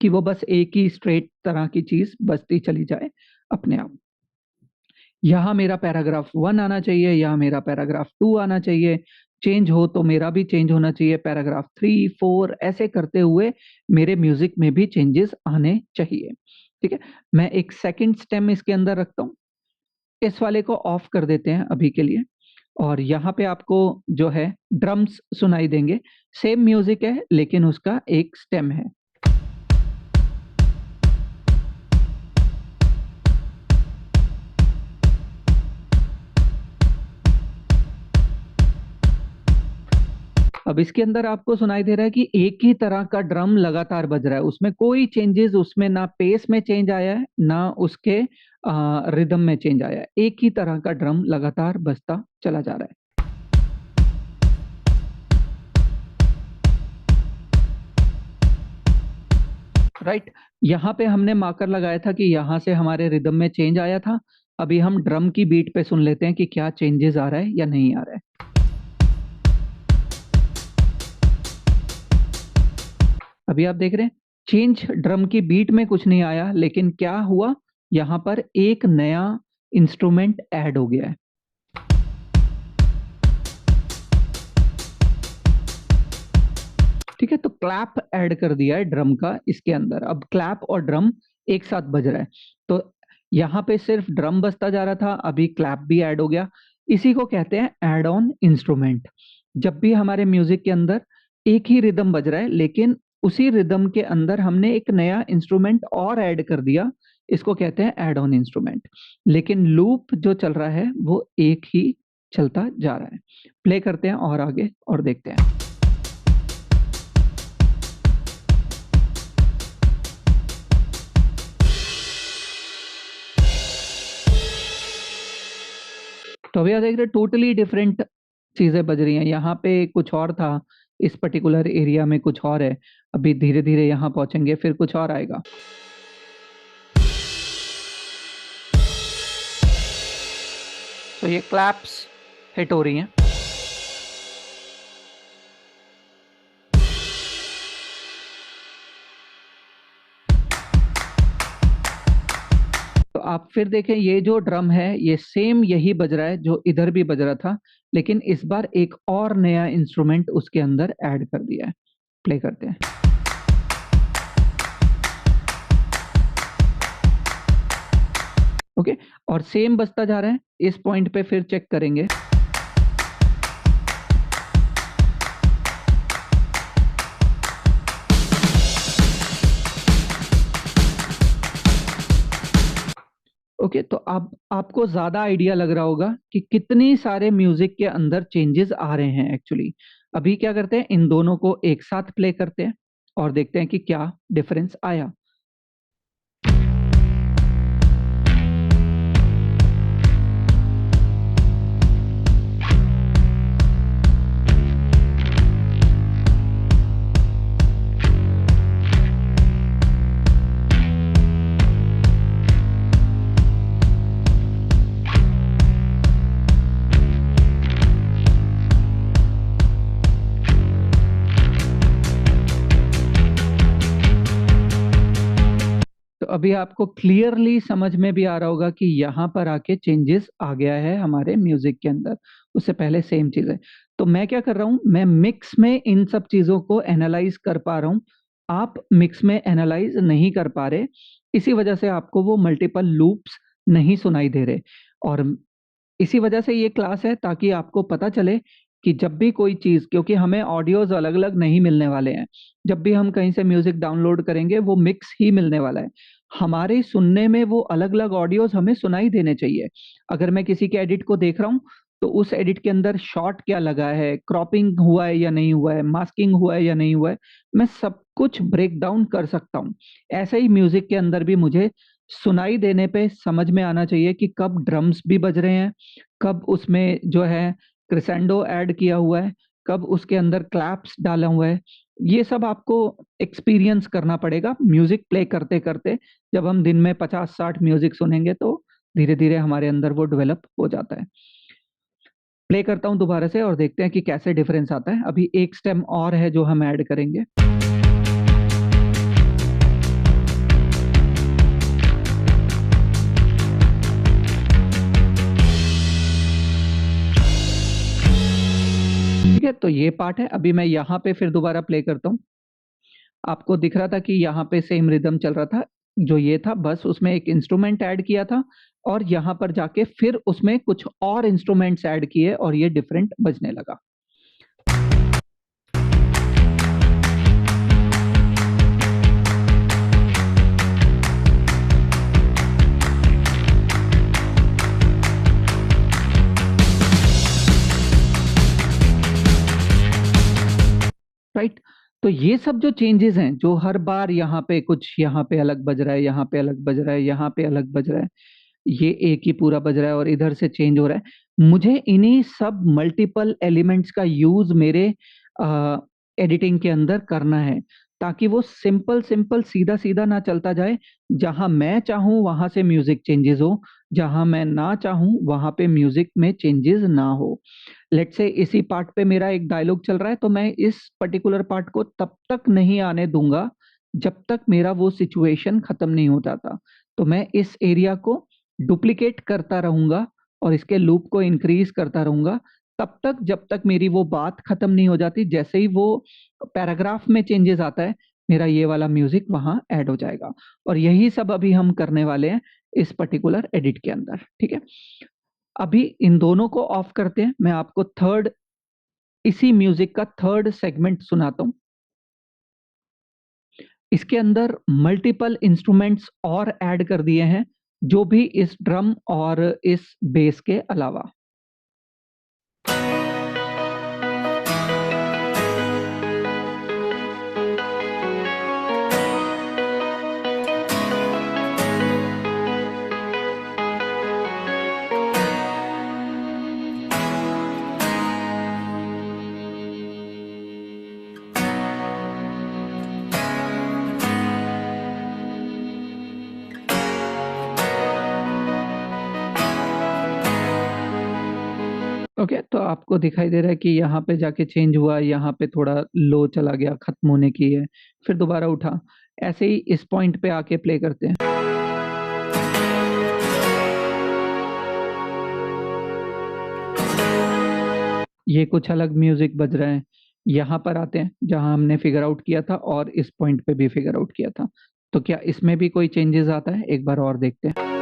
कि वो बस एक ही स्ट्रेट तरह की चीज बसती चली जाए अपने आप। यहाँ मेरा पैराग्राफ 1 आना चाहिए, यहाँ मेरा पैराग्राफ 2 आना चाहिए, चेंज हो तो मेरा भी चेंज होना चाहिए पैराग्राफ 3 4, ऐसे करते हुए मेरे म्यूजिक में भी चेंजेस आने चाहिए। ठीक है, मैं एक सेकंड स्टेम इसके अंदर रखता हूँ। इस वाले को ऑफ कर देते हैं अभी के लिए, और यहाँ पे आपको जो है ड्रम्स सुनाई देंगे। सेम म्यूजिक है लेकिन उसका एक स्टेम है। अब इसके अंदर आपको सुनाई दे रहा है कि एक ही तरह का ड्रम लगातार बज रहा है, उसमें कोई चेंजेस, उसमें ना पेस में चेंज आया है ना उसके रिदम में चेंज आया है। एक ही तरह का ड्रम लगातार बजता चला जा रहा है। राइट, यहाँ पे हमने मार्कर लगाया था कि यहाँ से हमारे रिदम में चेंज आया था। अभी हम ड्रम की बीट पे सुन लेते हैं कि क्या चेंजेस आ रहा है या नहीं आ रहा है। अभी आप देख रहे हैं चेंज ड्रम की बीट में कुछ नहीं आया, लेकिन क्या हुआ, यहाँ पर एक नया इंस्ट्रूमेंट ऐड हो गया है। ठीक है, तो क्लैप ऐड कर दिया है ड्रम का इसके अंदर। अब क्लैप और ड्रम एक साथ बज रहा है, तो यहाँ पे सिर्फ ड्रम बजता जा रहा था, अभी क्लैप भी ऐड हो गया। इसी को कहते हैं ऐड ऑन इंस्ट्रूमेंट। जब भी हमारे म्यूजिक के अंदर एक ही रिदम बज रहा है लेकिन उसी रिदम के अंदर हमने एक नया इंस्ट्रूमेंट और ऐड कर दिया, इसको कहते हैं ऐड ऑन इंस्ट्रूमेंट। लेकिन लूप जो चल रहा है वो एक ही चलता जा रहा है। प्ले करते हैं और आगे और देखते हैं। तो अभी आप देख रहे टोटली डिफरेंट चीजें बज रही हैं। यहाँ पे कुछ और था, इस पर्टिकुलर एरिया में कुछ और है। अभी धीरे धीरे यहाँ पहुंचेंगे फिर कुछ और आएगा। तो ये क्लैप्स हिट हो रही हैं। तो आप फिर देखें ये जो ड्रम है ये सेम यही बज रहा है जो इधर भी बज रहा था, लेकिन इस बार एक और नया इंस्ट्रूमेंट उसके अंदर ऐड कर दिया है। प्ले करते हैं। ओके, और सेम बजता जा रहा है। इस पॉइंट पे फिर चेक करेंगे। ओके, तो अब आपको ज्यादा आइडिया लग रहा होगा कि कितनी सारे म्यूजिक के अंदर चेंजेस आ रहे हैं एक्चुअली। अभी क्या करते हैं, इन दोनों को एक साथ प्ले करते हैं और देखते हैं कि क्या डिफरेंस आया। तो अभी आपको क्लियरली समझ में भी आ रहा होगा कि यहाँ पर आके चेंजेस आ गया है हमारे म्यूजिक के अंदर। उससे पहले सेम चीज है। तो मैं क्या कर रहा हूँ, मैं मिक्स में इन सब चीजों को एनालाइज कर पा रहा हूँ। आप मिक्स में एनालाइज नहीं कर पा रहे, इसी वजह से आपको वो मल्टीपल लूप्स नहीं सुनाई दे रहे। और इसी वजह से ये क्लास है, ताकि आपको पता चले कि जब भी कोई चीज़, क्योंकि हमें ऑडियोज अलग अलग नहीं मिलने वाले हैं, जब भी हम कहीं से म्यूजिक डाउनलोड करेंगे वो मिक्स ही मिलने वाला है। हमारे सुनने में वो अलग अलग ऑडियोज हमें सुनाई देने चाहिए। अगर मैं किसी के एडिट को देख रहा हूँ तो उस एडिट के अंदर शॉर्ट क्या लगा है, क्रॉपिंग हुआ है या नहीं हुआ है, मास्किंग हुआ है या नहीं हुआ है, मैं सब कुछ ब्रेक डाउन कर सकता हूँ। ऐसे ही म्यूजिक के अंदर भी मुझे सुनाई देने पे समझ में आना चाहिए कि कब ड्रम्स भी बज रहे हैं, कब उसमें जो है क्रिसेंडो ऐड किया हुआ है, कब उसके अंदर क्लैप्स डाला हुआ है। ये सब आपको एक्सपीरियंस करना पड़ेगा म्यूजिक प्ले करते करते। जब हम दिन में 50-60 म्यूजिक सुनेंगे तो धीरे धीरे हमारे अंदर वो डेवलप हो जाता है। प्ले करता हूं दोबारा से और देखते हैं कि कैसे डिफरेंस आता है। अभी एक स्टेम और है जो हम ऐड करेंगे। ठीक है, तो ये पार्ट है। अभी मैं यहाँ पे फिर दोबारा प्ले करता हूँ। आपको दिख रहा था कि यहाँ पे सेम रिदम चल रहा था, जो ये था, बस उसमें एक इंस्ट्रूमेंट ऐड किया था और यहाँ पर जाके फिर उसमें कुछ और इंस्ट्रूमेंट्स ऐड किए और ये डिफरेंट बजने लगा। राइट, तो ये सब जो चेंजेस हैं, जो हर बार यहाँ पे कुछ, यहाँ पे अलग बज रहा है, यहाँ पे अलग बज रहा है, यहाँ पे अलग बज रहा है, ये एक ही पूरा बज रहा है और इधर से चेंज हो रहा है, मुझे इन्हीं सब मल्टीपल एलिमेंट्स का यूज मेरे एडिटिंग के अंदर करना है, ताकि वो सिंपल सिंपल सीधा सीधा ना चलता जाए। जहां मैं चाहूं वहां से म्यूजिक चेंजेस हो, जहां मैं ना चाहूं वहां पे म्यूजिक में चेंजेस ना हो। लेट्स से इसी पार्ट पे मेरा एक डायलॉग चल रहा है, तो मैं इस पर्टिकुलर पार्ट को तब तक नहीं आने दूंगा जब तक मेरा वो सिचुएशन खत्म नहीं हो जाता। तो मैं इस एरिया को डुप्लीकेट करता रहूंगा और इसके लूप को इंक्रीज करता रहूंगा तब तक जब तक मेरी वो बात खत्म नहीं हो जाती। जैसे ही वो पैराग्राफ में चेंजेस आता है, मेरा ये वाला म्यूजिक वहां ऐड हो जाएगा। और यही सब अभी हम करने वाले हैं इस पर्टिकुलर एडिट के अंदर। ठीक है, अभी इन दोनों को ऑफ करते हैं। मैं आपको थर्ड, इसी म्यूजिक का थर्ड सेगमेंट सुनाता हूं। इसके अंदर मल्टीपल इंस्ट्रूमेंट्स और ऐड कर दिए हैं, जो भी इस ड्रम और इस बेस के अलावा। ओके, तो आपको दिखाई दे रहा है कि यहाँ पे जाके चेंज हुआ, यहाँ पे थोड़ा लो चला गया, खत्म होने की है, फिर दोबारा उठा। ऐसे ही इस पॉइंट पे आके प्ले करते हैं। ये कुछ अलग म्यूजिक बज रहा है। यहाँ पर आते हैं जहाँ हमने फिगर आउट किया था और इस पॉइंट पे भी फिगर आउट किया था। तो क्या इसमें भी कोई चेंजेस आता है? एक बार और देखते हैं।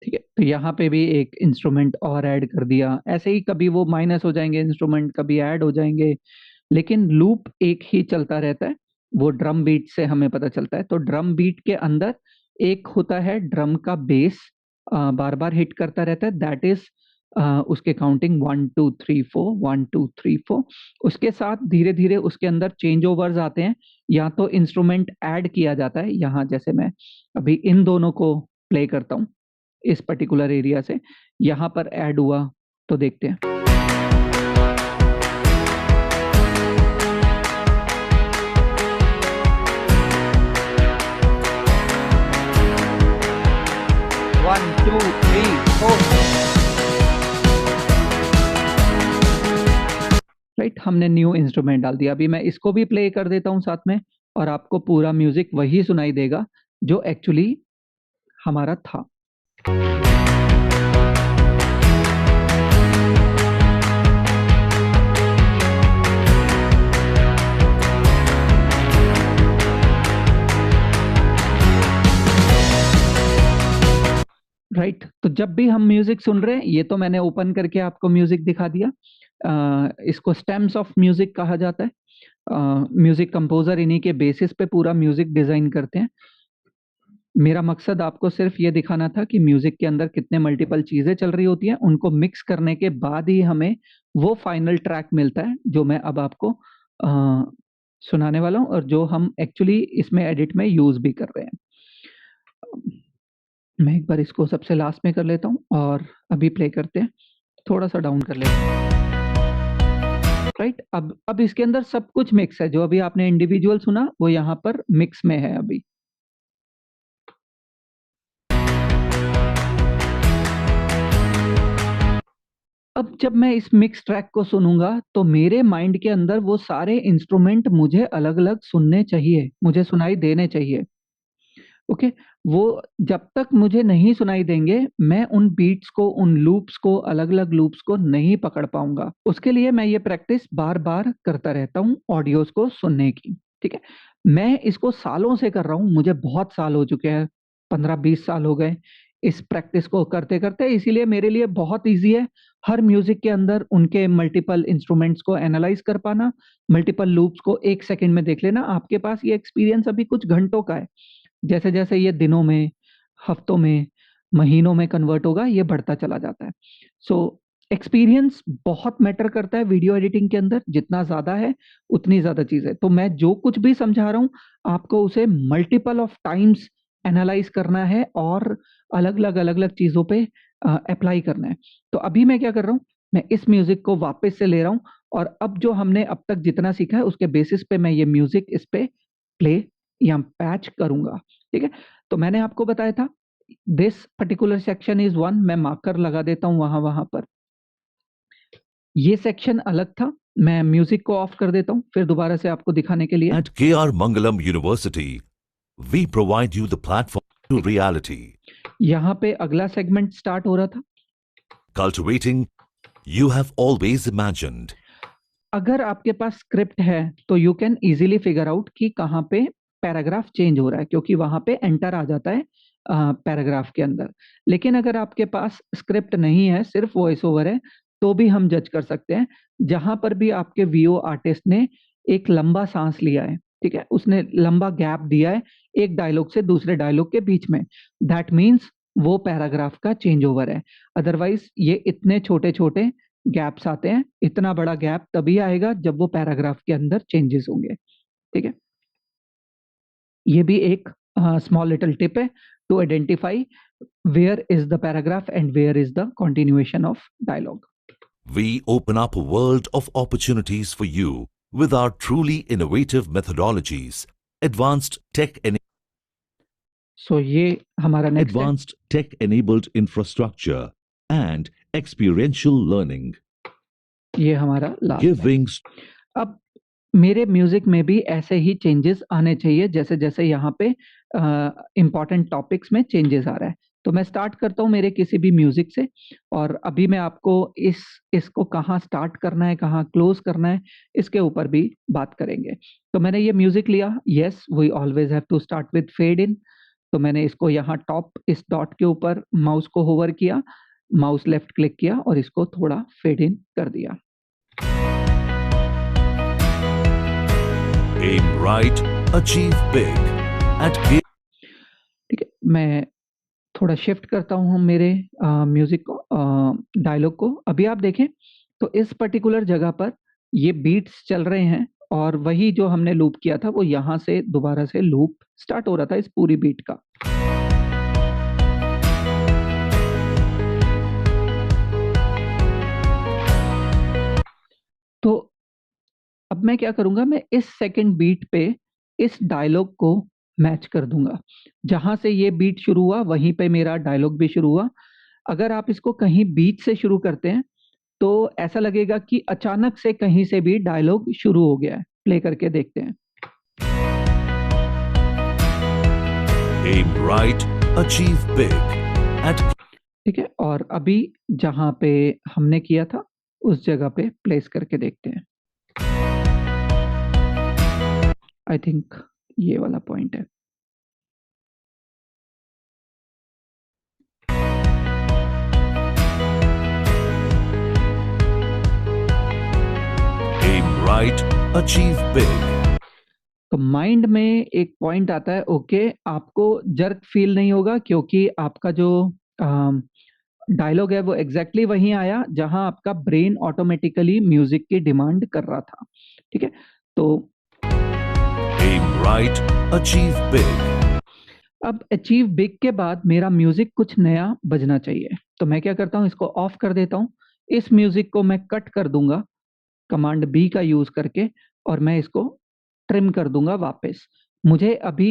ठीक है, तो यहाँ पे भी एक इंस्ट्रूमेंट और ऐड कर दिया। ऐसे ही कभी वो माइनस हो जाएंगे इंस्ट्रूमेंट, कभी ऐड हो जाएंगे, लेकिन लूप एक ही चलता रहता है। वो ड्रम बीट से हमें पता चलता है। तो ड्रम बीट के अंदर एक होता है ड्रम का बेस, बार बार हिट करता रहता है। दैट इज उसके काउंटिंग 1 2 3 4, 1 2 3 4। उसके साथ धीरे धीरे उसके अंदर चेंज ओवर्स आते हैं, या तो इंस्ट्रूमेंट ऐड किया जाता है। यहाँ जैसे मैं अभी इन दोनों को प्ले करता हूँ इस पर्टिकुलर एरिया से, यहाँ पर ऐड हुआ, तो देखते हैं। One two three four. Right, हमने न्यू इंस्ट्रूमेंट डाल दिया। अभी मैं इसको भी प्ले कर देता हूँ साथ में, और आपको पूरा म्यूजिक वही सुनाई देगा जो एक्चुअली हमारा था। राइट, तो जब भी हम म्यूजिक सुन रहे हैं, ये तो मैंने ओपन करके आपको म्यूजिक दिखा दिया। इसको स्टेम्स ऑफ म्यूजिक कहा जाता है। म्यूजिक कंपोजर इन्हीं के बेसिस पे पूरा म्यूजिक डिजाइन करते हैं। मेरा मकसद आपको सिर्फ ये दिखाना था कि म्यूजिक के अंदर कितने मल्टीपल चीजें चल रही होती हैं, उनको मिक्स करने के बाद ही हमें वो फाइनल ट्रैक मिलता है, जो मैं अब आपको सुनाने वाला हूँ और जो हम एक्चुअली इसमें एडिट में यूज भी कर रहे हैं। मैं एक बार इसको सबसे लास्ट में कर लेता हूँ और अभी प्ले करते हैं, थोड़ा सा डाउन कर लेते हैं। राइट, अब इसके अंदर सब कुछ मिक्स है, जो अभी आपने इंडिविजुअल सुना वो यहाँ पर मिक्स में है अभी। अब जब मैं इस मिक्स ट्रैक को सुनूंगा तो मेरे माइंड के अंदर वो सारे इंस्ट्रूमेंट मुझे अलग अलग सुनने चाहिए, मुझे सुनाई देने चाहिए। ओके, वो जब तक मुझे नहीं सुनाई देंगे मैं उन बीट्स को, उन लूप्स को, अलग अलग लूप्स को नहीं पकड़ पाऊंगा। उसके लिए मैं ये प्रैक्टिस बार बार करता रहता हूँ ऑडियोज को सुनने की। ठीक है, मैं इसको सालों से कर रहा हूँ, मुझे बहुत साल हो चुके हैं, 15-20 साल हो गए इस प्रैक्टिस को करते करते, इसीलिए मेरे लिए बहुत इजी है हर म्यूजिक के अंदर उनके मल्टीपल इंस्ट्रूमेंट्स को एनालाइज कर पाना, मल्टीपल लूप्स को एक सेकंड में देख लेना। आपके पास ये एक्सपीरियंस अभी कुछ घंटों का है, जैसे जैसे ये दिनों में, हफ्तों में, महीनों में कन्वर्ट होगा, ये बढ़ता चला जाता है। सो एक्सपीरियंस बहुत मैटर करता है वीडियो एडिटिंग के अंदर, जितना ज्यादा है उतनी ज्यादा चीज है। तो मैं जो कुछ भी समझा रहा हूँ आपको उसे मल्टीपल ऑफ टाइम्स एनालाइज करना है और अलग अलग चीजों पे अप्लाई करना है। तो अभी मैं क्या कर रहा हूँ, मैं इस म्यूजिक को वापस से ले रहा हूँ और अब जो हमने अब तक जितना सीखा है उसके बेसिस पे मैं ये म्यूजिक इस पे प्ले या पैच करूंगा। ठीक है, तो मैंने आपको बताया था this particular section is one, मैं मार्कर लगा देता हूं वहां वहां पर। ये सेक्शन अलग था, मैं म्यूजिक को ऑफ कर देता हूं फिर दोबारा से आपको दिखाने के लिए। At KR Mangalam University, we provide you the platform to reality. यहाँ पे अगला सेगमेंट स्टार्ट हो रहा था। Cultivating you have always imagined. अगर आपके पास स्क्रिप्ट है तो you can easily figure out कि कहाँ पे पैराग्राफ चेंज हो रहा है, क्योंकि वहां पे एंटर आ जाता है पैराग्राफ के अंदर। लेकिन अगर आपके पास स्क्रिप्ट नहीं है, सिर्फ वॉइस ओवर है, तो भी हम जज कर सकते हैं। जहां पर भी आपके वीओ आर्टिस्ट ने एक लंबा सांस लिया है, ठीक है, उसने लंबा गैप दिया है एक डायलॉग से दूसरे डायलॉग के बीच में, दैट मीन्स वो पैराग्राफ का चेंज ओवर है। अदरवाइज ये इतने छोटे छोटे गैप्स आते हैं, इतना बड़ा गैप तभी आएगा जब वो पैराग्राफ के अंदर चेंजेस होंगे। ठीक है, ये भी एक स्मॉल लिटिल टिप है to identify where is the paragraph and where is the continuation of dialogue. We open up a world of opportunities for you with our truly innovative methodologies, advanced सो ये हमारा नेक्स्ट है, advanced tech-enabled infrastructure and experiential learning, ये हमारा लास्ट है। giving अब मेरे म्यूजिक में भी ऐसे ही चेंजेस आने चाहिए जैसे जैसे यहाँ पे इंपॉर्टेंट टॉपिक्स में चेंजेस आ रहा है। तो मैं स्टार्ट करता हूँ मेरे किसी भी म्यूजिक से, और अभी मैं आपको इसको कहाँ स्टार्ट करना है, कहाँ क्लोज करना है, इसके ऊपर भी बात करेंगे। तो मैंने ये म्यूजिक लिया, yes we always have to start with fade in. तो मैंने इसको यहाँ टॉप इस डॉट के ऊपर माउस को होवर किया, माउस लेफ्ट क्लिक किया और इसको थोड़ा फेड इन कर दिया। aim right, achieve big. At ठीक है, मैं थोड़ा शिफ्ट करता हूँ मेरे म्यूजिक को, डायलॉग को। अभी आप देखें तो इस पर्टिकुलर जगह पर ये बीट्स चल रहे हैं और वही जो हमने लूप किया था वो यहाँ से दोबारा से लूप स्टार्ट हो रहा था इस पूरी बीट का। तो अब मैं क्या करूंगा, मैं इस सेकंड बीट पे इस डायलॉग को मैच कर दूंगा। जहां से ये बीट शुरू हुआ वहीं पे मेरा डायलॉग भी शुरू हुआ। अगर आप इसको कहीं बीच से शुरू करते हैं तो ऐसा लगेगा कि अचानक से कहीं से भी डायलॉग शुरू हो गया है। प्ले करके देखते हैं। aim right, achieve big. At ठीक है, और अभी जहां पे हमने किया था उस जगह पे प्लेस करके देखते हैं। आई थिंक ये वाला पॉइंट है। aim right, achieve big. तो माइंड में एक पॉइंट आता है, ओके आपको जर्क फील नहीं होगा क्योंकि आपका जो डायलॉग है वो एग्जैक्टली वहीं आया जहां आपका ब्रेन ऑटोमेटिकली म्यूजिक की डिमांड कर रहा था। ठीक है, तो aim right, achieve big. अब अचीव बिग के बाद मेरा म्यूजिक कुछ नया बजना चाहिए, तो मैं क्या करता हूँ, इसको ऑफ कर देता हूँ। इस म्यूजिक को मैं कट कर दूंगा कमांड बी का यूज करके, और मैं इसको ट्रिम कर दूंगा वापस। मुझे अभी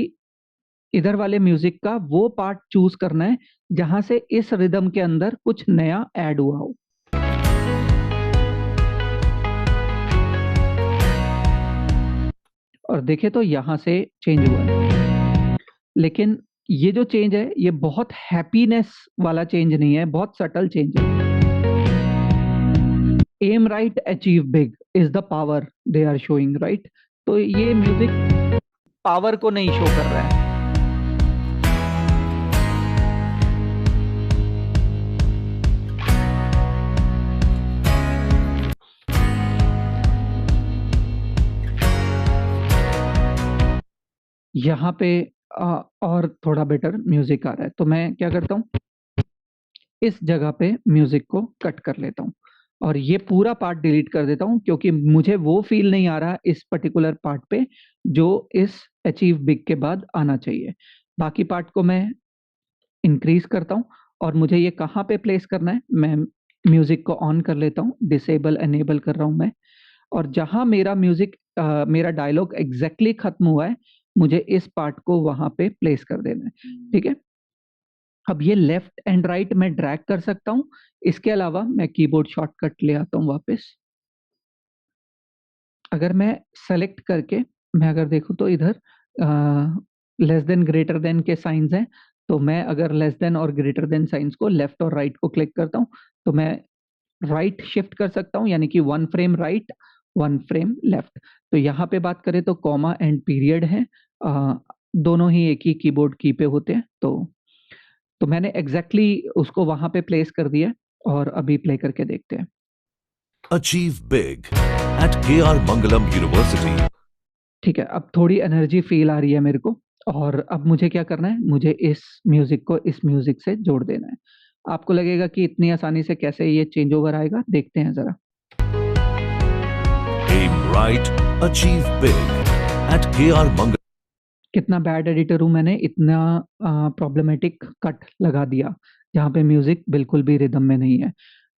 इधर वाले म्यूजिक का वो पार्ट चूज करना है जहां से इस रिदम के अंदर कुछ नया ऐड हुआ हो। और देखे तो यहां से चेंज हुआ है, लेकिन ये जो चेंज है ये बहुत हैप्पीनेस वाला चेंज नहीं है, बहुत सटल चेंज है। Aim right achieve big is the power they are showing, right. तो ये म्यूजिक पावर को नहीं शो कर रहा है। यहाँ पे और थोड़ा बेटर म्यूजिक आ रहा है, तो मैं क्या करता हूँ, इस जगह पे म्यूजिक को कट कर लेता हूँ और ये पूरा पार्ट डिलीट कर देता हूँ, क्योंकि मुझे वो फील नहीं आ रहा इस पर्टिकुलर पार्ट पे जो इस अचीव बिग के बाद आना चाहिए। बाकी पार्ट को मैं इंक्रीज करता हूँ, और मुझे ये कहाँ पे प्लेस करना है, मैं म्यूजिक को ऑन कर लेता हूँ, डिसेबल एनेबल कर रहा हूँ मैं, और जहां मेरा म्यूजिक मेरा डायलॉग एग्जैक्टली खत्म हुआ है, मुझे इस पार्ट को वहां पे प्लेस कर देना है। ठीक है, अब ये लेफ्ट एंड राइट मैं ड्रैग कर सकता हूं। इसके अलावा मैं कीबोर्ड शॉर्टकट ले आता हूं वापस। अगर मैं सेलेक्ट करके मैं अगर देखूं तो इधर लेस देन ग्रेटर देन के साइंस हैं, तो मैं अगर लेस देन और ग्रेटर देन साइंस को लेफ्ट और राइट को क्लिक करता हूं तो मैं राइट शिफ्ट कर सकता हूं, यानी कि 1 फ्रेम राइट 1 फ्रेम लेफ्ट। तो यहाँ पे बात करें तो कॉमा एंड पीरियड है, दोनों ही एक ही कीबोर्ड की पे होते हैं। तो मैंने एग्जैक्टली उसको वहां पे प्लेस कर दिया, और अभी प्ले करके देखते हैं। Achieve big at KR Mangalam University. ठीक है, अब थोड़ी एनर्जी फील आ रही है मेरे को, और अब मुझे क्या करना है, मुझे इस म्यूजिक को इस म्यूजिक से जोड़ देना है। आपको लगेगा कि इतनी आसानी से कैसे ये चेंज ओवर आएगा, देखते हैं जरा। Aim right, achieve big at KR Mangalam. कितना बैड एडिटर हूं, मैंने इतना प्रॉब्लमेटिक कट लगा दिया जहाँ पे म्यूजिक बिल्कुल भी रिदम में नहीं है।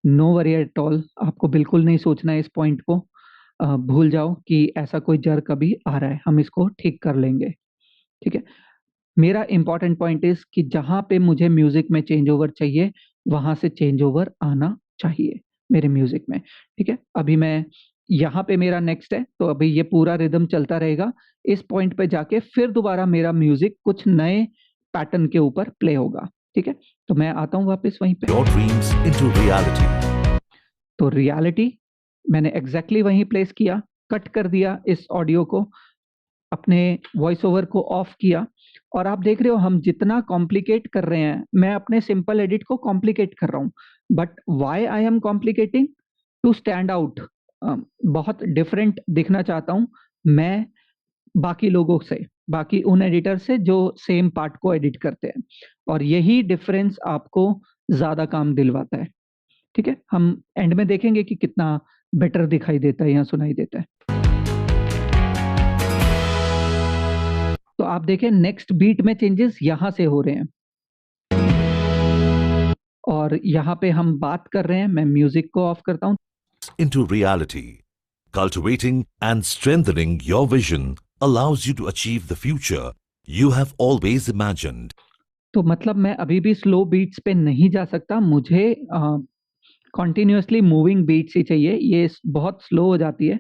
नो वरी एट ऑल, आपको बिल्कुल नहीं सोचना है इस पॉइंट को, भूल जाओ कि ऐसा कोई जर कभी आ रहा है, हम इसको ठीक कर लेंगे। ठीक है, मेरा इंपॉर्टेंट पॉइंट इज कि जहां पे मुझे म्यूजिक में चेंज ओवर चाहिए वहां से चेंज ओवर आना चाहिए मेरे म्यूजिक में। ठीक है, अभी मैं यहाँ पे मेरा नेक्स्ट है, तो अभी ये पूरा रिदम चलता रहेगा। इस पॉइंट पे जाके फिर दोबारा मेरा म्यूजिक कुछ नए पैटर्न के ऊपर प्ले होगा। ठीक है, तो मैं आता हूँ वापस वहीं पे। Your dreams into reality. तो रियलिटी मैंने एग्जैक्टली वहीं प्लेस किया, कट कर दिया इस ऑडियो को, अपने वॉइस ओवर को ऑफ किया, और आप देख रहे हो हम जितना कॉम्प्लिकेट कर रहे हैं, मैं अपने सिंपल एडिट को कॉम्प्लिकेट कर रहा हूँ, but why I am complicating, to stand out, बहुत डिफरेंट दिखना चाहता हूँ मैं बाकी लोगों से, बाकी उन एडिटर से जो सेम पार्ट को एडिट करते हैं, और यही डिफरेंस आपको ज्यादा काम दिलवाता है। ठीक है, हम एंड में देखेंगे कि कितना बेटर दिखाई देता है या सुनाई देता है। तो आप देखें नेक्स्ट बीट में चेंजेस यहां से हो रहे हैं, और यहाँ पे हम बात कर रहे हैं, मैं म्यूजिक को ऑफ करता हूँ। Into reality. Cultivating and strengthening your vision allows you to achieve the future you have always imagined. तो मतलब मैं अभी भी स्लो बीट्स पे नहीं जा सकता, मुझे कॉन्टिन्यूसली मूविंग बीट्स ही चाहिए, ये बहुत स्लो हो जाती है।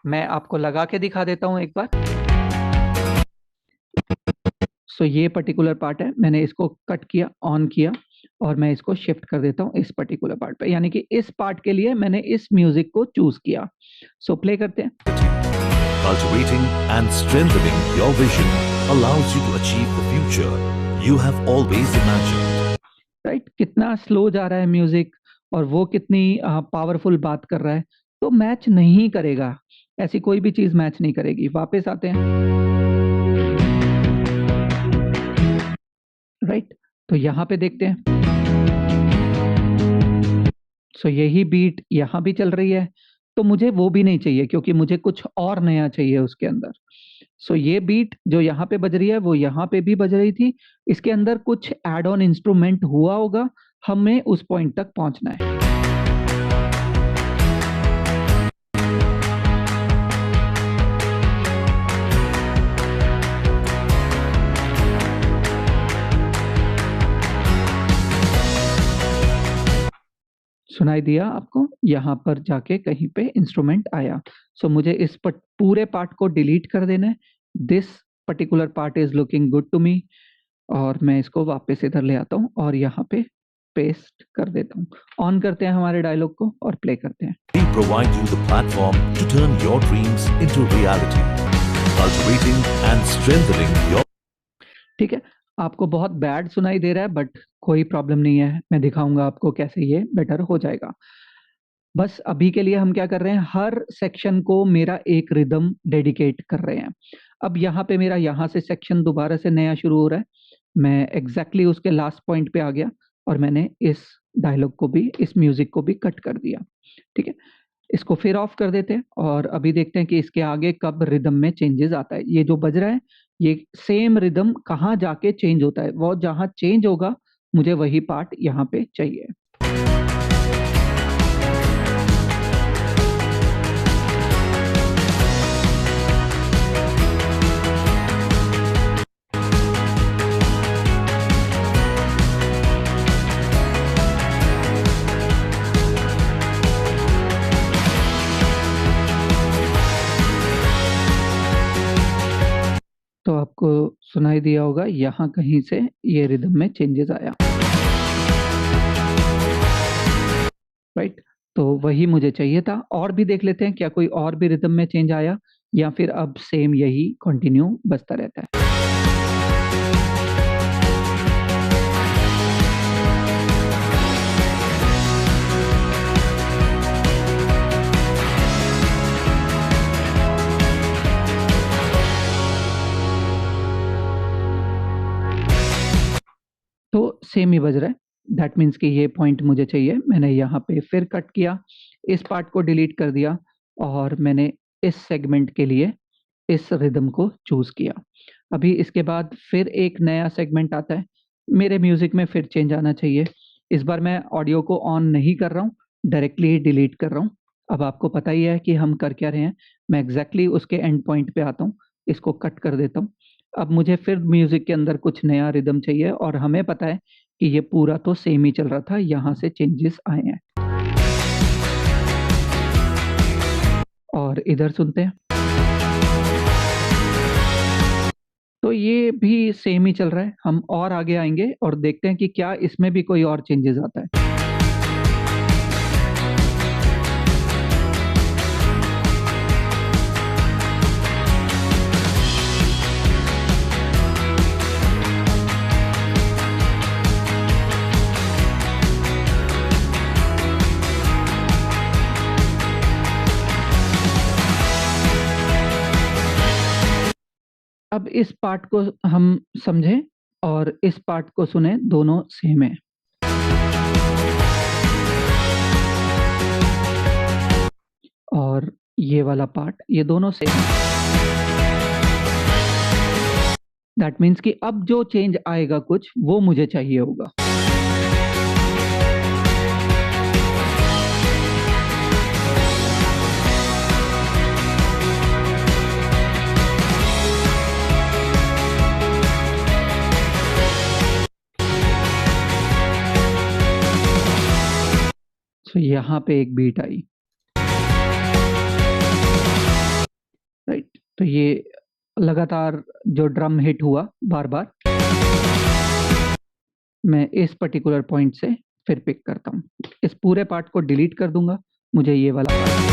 मैं आपको लगा के दिखा देता हूं एक बार। सो ये पर्टिकुलर पार्ट है, मैंने इसको कट किया, ऑन किया, और मैं इसको शिफ्ट कर देता हूं इस पर्टिकुलर पार्ट पे, यानी कि इस पार्ट के लिए मैंने इस म्यूजिक को चूज किया। सो प्ले करते हैं। Cultivating and strengthening your vision allows you to achieve the future you have always imagined. Right, कितना स्लो जा रहा है म्यूजिक, और वो कितनी पावरफुल बात कर रहा है, तो मैच नहीं करेगा, ऐसी कोई भी चीज मैच नहीं करेगी। वापस आते हैं। राइट, तो यहाँ पे देखते हैं। सो यही बीट यहाँ भी चल रही है, तो मुझे वो भी नहीं चाहिए, क्योंकि मुझे कुछ और नया चाहिए उसके अंदर। सो ये बीट जो यहाँ पे बज रही है वो यहाँ पे भी बज रही थी, इसके अंदर कुछ एड ऑन इंस्ट्रूमेंट हुआ होगा, हमें उस पॉइंट तक पहुंचना है। सुनाई दिया आपको? यहाँ पर जाके कहीं पे इंस्ट्रूमेंट आया। सो मुझे इस पूरे पार्ट को डिलीट कर देना है। This particular part is looking good to me, और मैं इसको वापस इधर ले आता हूँ और यहाँ पे पेस्ट कर देता हूँ। ऑन करते हैं हमारे डायलॉग को और प्ले करते हैं। We provide you the platform to turn your dreams into reality, cultivating and strengthening your. ठीक है, आपको बहुत बैड सुनाई दे रहा है, बट कोई प्रॉब्लम नहीं है, मैं दिखाऊंगा आपको कैसे ये बेटर हो जाएगा। बस अभी के लिए हम क्या कर रहे हैं, हर सेक्शन को मेरा एक रिदम डेडिकेट कर रहे हैं। अब यहाँ पे मेरा यहाँ से सेक्शन दोबारा से नया शुरू हो रहा है, मैं एग्जैक्टली उसके लास्ट पॉइंट पे आ गया और मैंने इस डायलॉग को भी, इस म्यूजिक को भी कट कर दिया। ठीक है, इसको फिर ऑफ कर देते हैं और अभी देखते हैं कि इसके आगे कब रिदम में चेंजेस आता है। ये जो बज रहा है ये सेम रिदम कहाँ जाके चेंज होता है, वो जहाँ चेंज होगा मुझे वही पार्ट यहाँ पे चाहिए। तो आपको सुनाई दिया होगा यहाँ कहीं से ये रिदम में चेंजेस आया, राइट? तो वही मुझे चाहिए था। और भी देख लेते हैं क्या कोई और भी रिदम में चेंज आया, या फिर अब सेम यही कंटिन्यू बजता रहता है। तो सेम ही बज रहा है, दैट मीन्स कि ये पॉइंट मुझे चाहिए। मैंने यहाँ पे फिर कट किया, इस पार्ट को डिलीट कर दिया और मैंने इस सेगमेंट के लिए इस रिदम को चूज किया। अभी इसके बाद फिर एक नया सेगमेंट आता है, मेरे म्यूजिक में फिर चेंज आना चाहिए। इस बार मैं ऑडियो को ऑन नहीं कर रहा हूँ, डायरेक्टली ही डिलीट कर रहा हूँ। अब आपको पता ही है कि हम कर क्या रहे हैं, मैं एग्जैक्टली उसके एंड पॉइंट पे आता हूँ, इसको कट कर देता हूँ। अब मुझे फिर म्यूजिक के अंदर कुछ नया रिदम चाहिए, और हमें पता है कि ये पूरा तो सेम ही चल रहा था, यहाँ से चेंजेस आए हैं। और इधर सुनते हैं, तो ये भी सेम ही चल रहा है। हम और आगे आएंगे और देखते हैं कि क्या इसमें भी कोई और चेंजेस आता है। अब इस पार्ट को हम समझें और इस पार्ट को सुने, दोनों सेम है। और ये वाला पार्ट, ये दोनों सेम है। दैट मीन्स कि अब जो चेंज आएगा कुछ, वो मुझे चाहिए होगा। तो यहाँ पे एक बीट आई, राइट? तो ये लगातार जो ड्रम हिट हुआ बार बार, मैं इस पर्टिकुलर पॉइंट से फिर पिक करता हूँ। इस पूरे पार्ट को डिलीट कर दूंगा, मुझे ये वाला पार्ट।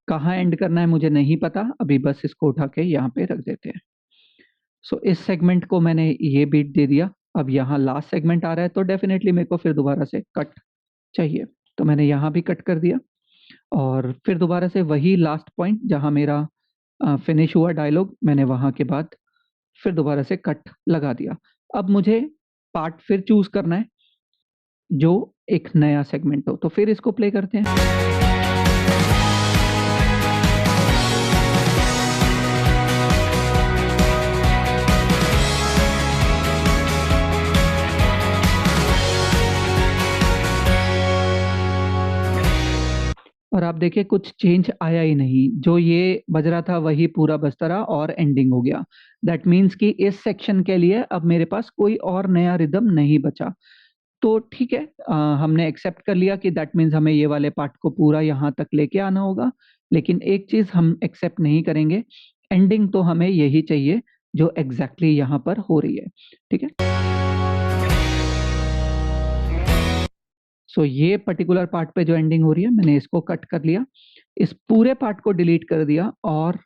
कहाँ एंड करना है मुझे नहीं पता, अभी बस इसको उठा के यहाँ पे रख देते हैं। सो इस सेगमेंट को मैंने ये बीट दे दिया। अब यहाँ लास्ट सेगमेंट आ रहा है, तो डेफिनेटली मेरे को फिर दोबारा से कट चाहिए, तो मैंने यहाँ भी कट कर दिया और फिर दोबारा से वही लास्ट पॉइंट जहाँ मेरा फिनिश हुआ डायलॉग, मैंने वहाँ के बाद फिर दोबारा से कट लगा दिया। अब मुझे पार्ट फिर चूज करना है, जो एक नया सेगमेंट हो। तो फिर इसको प्ले करते हैं। और आप देखिए कुछ चेंज आया ही नहीं, जो ये बज रहा था वही पूरा बजता रहा और एंडिंग हो गया। दैट मीन्स कि इस सेक्शन के लिए अब मेरे पास कोई और नया रिदम नहीं बचा। तो ठीक है, हमने एक्सेप्ट कर लिया कि दैट मीन्स हमें ये वाले पार्ट को पूरा यहाँ तक लेके आना होगा। लेकिन एक चीज हम एक्सेप्ट नहीं करेंगे, एंडिंग तो हमें यही चाहिए जो एग्जैक्टली यहाँ पर हो रही है। ठीक है, सो ये पर्टिकुलर पार्ट पे जो एंडिंग हो रही है मैंने इसको कट कर लिया, इस पूरे पार्ट को डिलीट कर दिया, और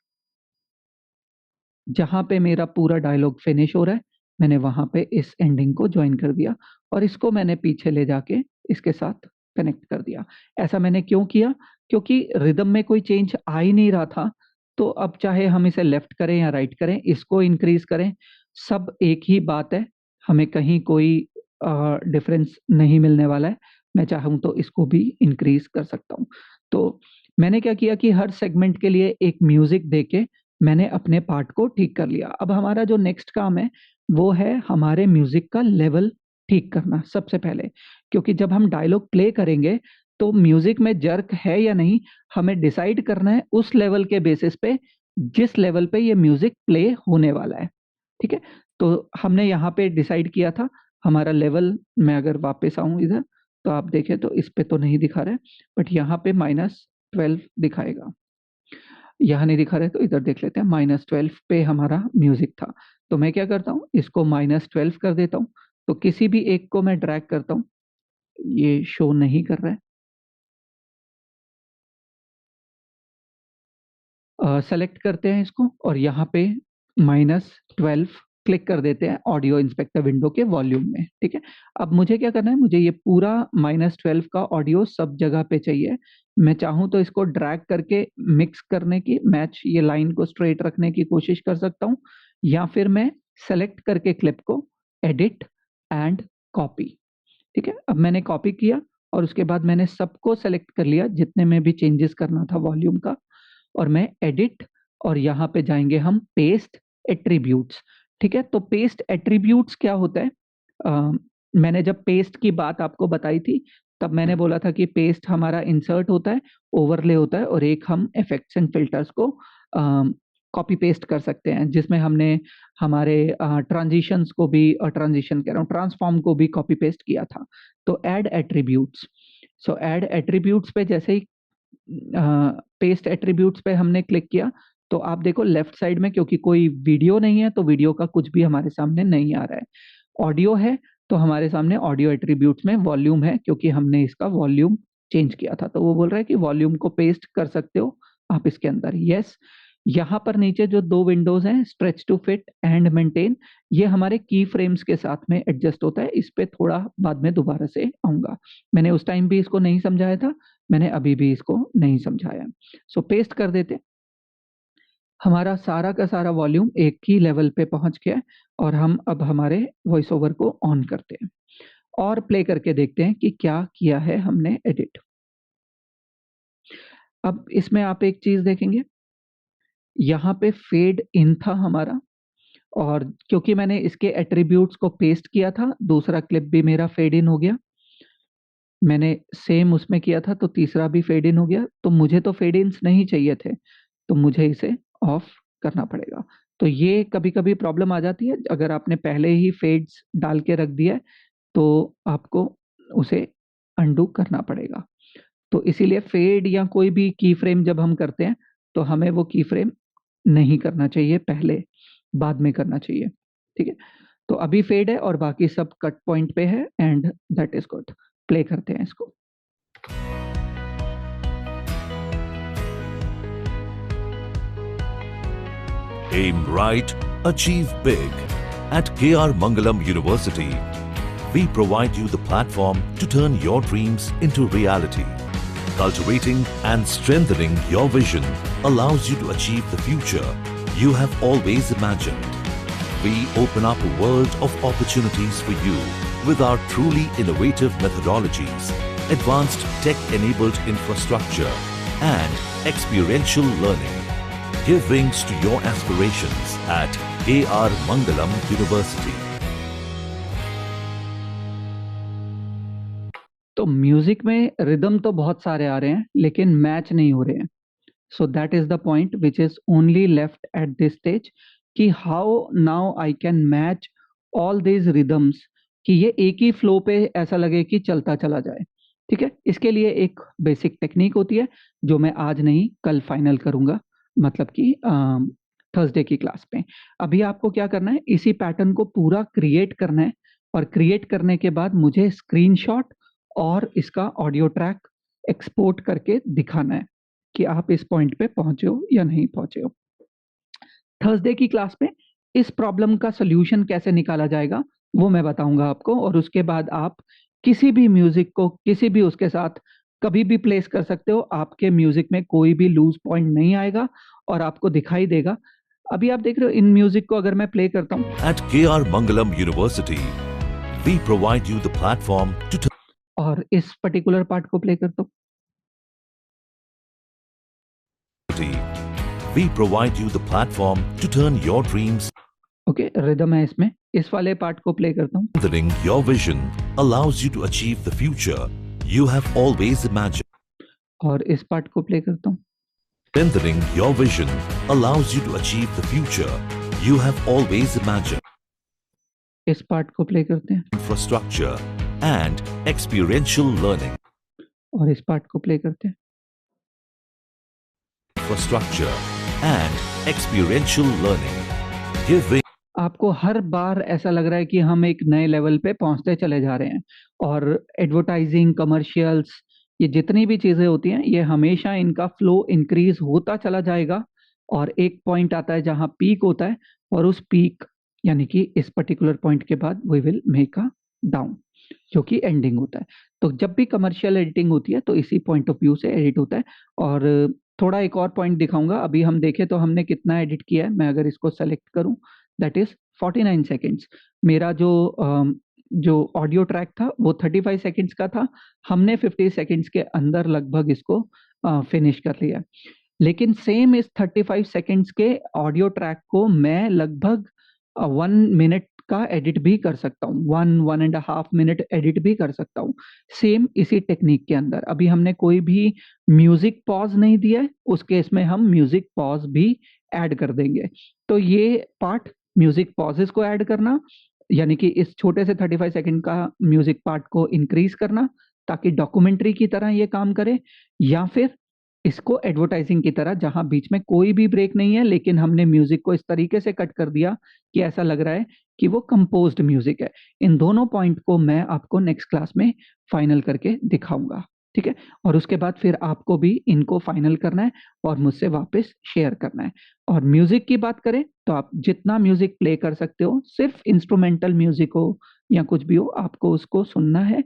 जहां पे मेरा पूरा डायलॉग फिनिश हो रहा है मैंने वहां पे इस एंडिंग को ज्वाइन कर दिया, और इसको मैंने पीछे ले जाके इसके साथ कनेक्ट कर दिया। ऐसा मैंने क्यों किया? क्योंकि रिदम में कोई चेंज आ ही नहीं रहा था। तो अब चाहे हम इसे लेफ्ट करें या राइट करें, इसको इंक्रीज करें, सब एक ही बात है, हमें कहीं कोई डिफरेंस नहीं मिलने वाला है। मैं चाहूँ तो इसको भी इंक्रीज कर सकता हूँ। तो मैंने क्या किया कि हर सेगमेंट के लिए एक म्यूजिक देके मैंने अपने पार्ट को ठीक कर लिया। अब हमारा जो नेक्स्ट काम है वो है हमारे म्यूजिक का लेवल ठीक करना सबसे पहले, क्योंकि जब हम डायलॉग प्ले करेंगे तो म्यूजिक में जर्क है या नहीं हमें डिसाइड करना है उस लेवल के बेसिस पे जिस लेवल पे ये म्यूजिक प्ले होने वाला है। ठीक है, तो हमने यहाँ पे डिसाइड किया था हमारा लेवल। मैं अगर वापस आऊं इधर तो आप देखें तो इस पे तो नहीं दिखा रहा है, बट यहाँ पे -12 दिखाएगा। यहाँ नहीं दिखा रहे तो इधर देख लेते हैं, -12 पे हमारा म्यूजिक था। तो मैं क्या करता हूँ, इसको -12 कर देता हूँ। तो किसी भी एक को मैं ड्रैग करता हूँ, ये शो नहीं कर रहा है। सेलेक्ट करते हैं इसको और यहाँ पे -12 क्लिक कर देते हैं ऑडियो इंस्पेक्टर विंडो के वॉल्यूम में। ठीक है, अब मुझे क्या करना है, मुझे ये पूरा -12 का ऑडियो सब जगह पे चाहिए। मैं चाहूँ तो इसको ड्रैग करके मिक्स करने की, मैच ये लाइन को स्ट्रेट रखने की कोशिश कर सकता हूँ, या फिर मैं सेलेक्ट करके क्लिप को एडिट एंड कॉपी। ठीक है, अब मैंने कॉपी किया और उसके बाद मैंने सबको सेलेक्ट कर लिया जितने में भी चेंजेस करना था वॉल्यूम का, और मैं एडिट और यहाँ पे जाएंगे हम पेस्ट एट्रीब्यूट्स। ठीक है, तो पेस्ट एट्रीब्यूट्स क्या होता है? मैंने जब पेस्ट की बात आपको बताई थी तब मैंने बोला था कि पेस्ट हमारा इंसर्ट होता है, ओवरले होता है, और एक हम इफेक्ट्स एंड फिल्टर्स को कॉपी पेस्ट कर सकते हैं, जिसमें हमने हमारे ट्रांजिशंस को भी, ट्रांजिशन कह रहा हूँ, ट्रांसफॉर्म को भी कॉपी पेस्ट किया था। तो ऐड एट्रीब्यूट्स, सो ऐड एट्रीब्यूट्स पे जैसे ही पेस्ट एट्रीब्यूट्स पे हमने क्लिक किया तो आप देखो लेफ्ट साइड में, क्योंकि कोई वीडियो नहीं है तो वीडियो का कुछ भी हमारे सामने नहीं आ रहा है। ऑडियो है तो हमारे सामने ऑडियो एट्रीब्यूट्स में वॉल्यूम है, क्योंकि हमने इसका वॉल्यूम चेंज किया था। तो वो बोल रहा है कि वॉल्यूम को पेस्ट कर सकते हो आप इसके अंदर, यस। यहाँ पर नीचे जो दो विंडोज हैं, stretch to fit and maintain, ये हमारे की फ्रेम्स के साथ में एडजस्ट होता है। इस पे थोड़ा बाद में दोबारा से आऊंगा, मैंने उस टाइम भी इसको नहीं समझाया था, मैंने अभी भी इसको नहीं समझाया। सो पेस्ट कर देते, हमारा सारा का सारा वॉल्यूम एक ही लेवल पे पहुंच गया है, और हम अब हमारे वॉइस ओवर को ऑन करते हैं और प्ले करके देखते हैं कि क्या किया है हमने एडिट। अब इसमें आप एक चीज देखेंगे, यहाँ पे फेड इन था हमारा, और क्योंकि मैंने इसके एट्रीब्यूट्स को पेस्ट किया था, दूसरा क्लिप भी मेरा फेड इन हो गया। मैंने सेम उसमें किया था तो तीसरा भी फेड इन हो गया। तो मुझे तो फेड इन्स नहीं चाहिए थे, तो मुझे इसे ऑफ करना पड़ेगा। तो ये कभी कभी प्रॉब्लम आ जाती है, अगर आपने पहले ही फेड्स डाल के रख दिया है तो आपको उसे अंडू करना पड़ेगा। तो इसीलिए फेड या कोई भी की फ्रेम जब हम करते हैं तो हमें वो की फ्रेम नहीं करना चाहिए पहले, बाद में करना चाहिए। ठीक है, तो अभी फेड है और बाकी सब कट पॉइंट पे है, and that is good. Play करते हैं इसको। Aim right, achieve big. At KR Mangalam University, we provide you the platform to turn your dreams into reality. Cultivating and strengthening your vision allows you to achieve the future you have always imagined. We open up a world of opportunities for you With our truly innovative methodologies, advanced tech-enabled infrastructure, and experiential learning, give wings to your aspirations at KR Mangalam University. तो म्यूजिक में रिदम तो बहुत सारे आ रहे हैं लेकिन मैच नहीं हो रहे हैं. So that is the point which is only left at this stage कि how now I can match all these rhythms कि ये एक ही फ्लो पे ऐसा लगे कि चलता चला जाए. ठीक है, इसके लिए एक बेसिक टेक्निक होती है जो मैं आज नहीं कल फाइनल करूंगा, मतलब कि थर्सडे की क्लास में. अभी आपको क्या करना है, इसी पैटर्न को पूरा क्रिएट करना है और क्रिएट करने के बाद मुझे स्क्रीनशॉट और इसका ऑडियो ट्रैक एक्सपोर्ट करके दिखाना है कि आप इस पॉइंट पे पहुंचे हो या नहीं पहुंचे हो. थर्सडे की क्लास में इस प्रॉब्लम का सॉल्यूशन कैसे निकाला जाएगा वो मैं बताऊंगा आपको, और उसके बाद आप किसी भी म्यूजिक को किसी भी उसके साथ कभी भी प्लेस कर सकते हो. आपके म्यूजिक में कोई भी लूज पॉइंट नहीं आएगा और आपको दिखाई देगा. अभी आप देख रहे हो इन म्यूजिक को अगर मैं प्ले करता हूँ. At KR Mangalam University, we provide you the platform to और इस पर्टिकुलर पार्ट को प्ले करता हूँ. We provide you the platform to turn your dreams. Okay, rhythm है इसमें. इस वाले पार्ट को प्ले करता हूँ. Strengthening your vision allows you to achieve the future you have always imagined. और इस पार्ट को प्ले करता हूँ. Strengthening your vision allows you to achieve the future you have always imagined. इस पार्ट को प्ले करते हैं. Infrastructure and experiential learning. और इस पार्ट को प्ले करते हैं. Infrastructure and experiential learning. Give आपको हर बार ऐसा लग रहा है कि हम एक नए लेवल पे पहुंचते चले जा रहे हैं, और एडवर्टाइजिंग, कमर्शियल्स, ये जितनी भी चीज़ें होती हैं ये हमेशा इनका फ्लो इंक्रीज होता चला जाएगा और एक पॉइंट आता है जहां पीक होता है, और उस पीक यानी कि इस पर्टिकुलर पॉइंट के बाद we will make a down जो कि एंडिंग होता है. तो जब भी कमर्शियल एडिटिंग होती है तो इसी पॉइंट ऑफ व्यू से एडिट होता है. और थोड़ा एक और पॉइंट दिखाऊंगा. अभी हम देखें तो हमने कितना एडिट किया है. मैं अगर इसको सेलेक्ट करूं, दैट इज 49 सेकेंड्स. मेरा जो ऑडियो ट्रैक था वो 35 सेकेंड्स का था. हमने 50 सेकेंड्स के अंदर लगभग इसको फिनिश कर लिया. लेकिन सेम इस 35 सेकेंड्स के ऑडियो ट्रैक को मैं लगभग 1 मिनट का एडिट भी कर सकता हूँ. 1.5 मिनट एडिट भी कर सकता हूँ सेम इसी टेक्निक के अंदर. अभी हमने कोई भी म्यूजिक पॉज नहीं दिया है, उस केस में हम म्यूजिक पॉज भी ऐड कर देंगे. तो ये पार्ट म्यूजिक पॉजेस को ऐड करना, यानी कि इस छोटे से 35 सेकंड का म्यूजिक पार्ट को इंक्रीज करना ताकि डॉक्यूमेंट्री की तरह ये काम करे, या फिर इसको एडवर्टाइजिंग की तरह जहां बीच में कोई भी ब्रेक नहीं है लेकिन हमने म्यूजिक को इस तरीके से कट कर दिया कि ऐसा लग रहा है कि वो कंपोज्ड म्यूजिक है. इन दोनों पॉइंट को मैं आपको नेक्स्ट क्लास में फाइनल करके दिखाऊंगा. ठीक है, और उसके बाद फिर आपको भी इनको फाइनल करना है और मुझसे वापस शेयर करना है. और म्यूजिक की बात करें तो आप जितना म्यूजिक प्ले कर सकते हो, सिर्फ इंस्ट्रूमेंटल म्यूजिक हो या कुछ भी हो, आपको उसको सुनना है.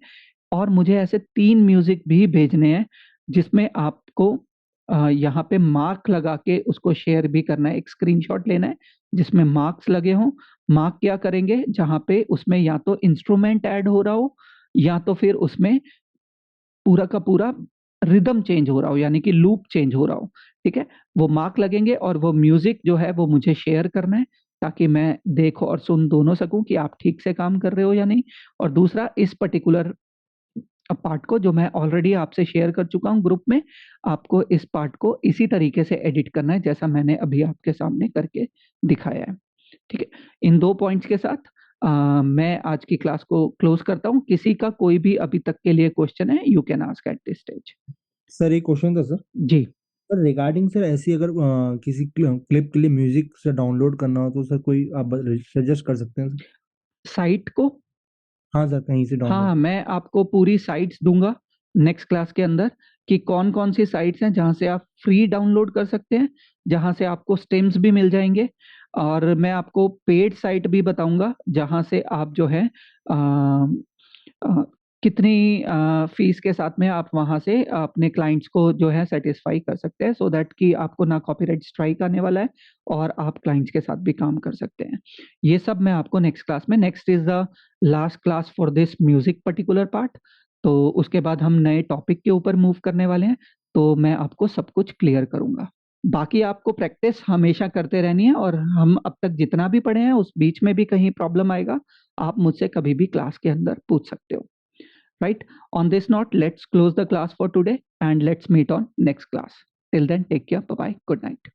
और मुझे ऐसे 3 म्यूजिक भी भेजने हैं जिसमें आपको यहाँ पे मार्क लगा के उसको शेयर भी करना है. एक स्क्रीनशॉट लेना है जिसमें मार्क्स लगे हों. मार्क क्या करेंगे, जहाँ पे उसमें या तो इंस्ट्रूमेंट ऐड हो रहा हो या तो फिर उसमें पूरा का पूरा रिदम चेंज हो रहा हो, यानी कि लूप चेंज हो रहा हो. ठीक है, वो मार्क लगेंगे और वो म्यूजिक जो है वो मुझे शेयर करना है ताकि मैं देख और सुन दोनों सकूं कि आप ठीक से काम कर रहे हो या नहीं. और दूसरा, इस पर्टिकुलर पार्ट को जो मैं ऑलरेडी आपसे शेयर कर चुका हूं ग्रुप में, आपको इस पार्ट को इसी तरीके से एडिट करना है जैसा मैंने अभी आपके सामने करके दिखाया है. ठीक है, इन 2 पॉइंट्स के साथ मैं आज की क्लास को क्लोज करता हूं. किसी का कोई भी अभी तक के लिए क्वेश्चन है, you can ask at this stage. Sir एक क्वेश्चन था सर. जी सर रिगार्डिंग सर ऐसी अगर किसी क्लिप के लिए म्यूजिक से डाउनलोड करना हो तो सर कोई आप सजेस्ट कर सकते हैं सर? साइट को, हाँ सर, कहीं से डाउनलोड. हाँ मैं आपको पूरी साइट्स दूंगा नेक्स्ट क्लास के अंदर कि कौन कौन सी साइट्स हैं जहां से आप फ्री डाउनलोड कर सकते हैं, जहां से आपको स्टेम्स भी मिल जाएंगे. और मैं आपको पेड साइट भी बताऊंगा जहां से आप जो है कितनी फीस के साथ में आप वहां से अपने क्लाइंट्स को जो है सेटिस्फाई कर सकते हैं, सो दैट कि आपको ना कॉपीराइट स्ट्राइक आने वाला है और आप क्लाइंट्स के साथ भी काम कर सकते हैं। ये सब मैं आपको नेक्स्ट क्लास में, next is the last class for this music particular part, तो उसके बाद हम नए टॉपिक के ऊपर मूव करने वाले हैं, तो मैं आपको सब कुछ क्लियर करूंगा। बाकी आपको प्रैक्टिस हमेशा करते रहनी है, और हम अब तक जितना भी पढ़े हैं उस बीच में भी कहीं प्रॉब्लम आएगा, आप मुझसे कभी भी क्लास के अंदर पूछ सकते हो। Right? On this note, let's close the class for today and let's meet on next class. Till then, take care. Bye bye. Good night.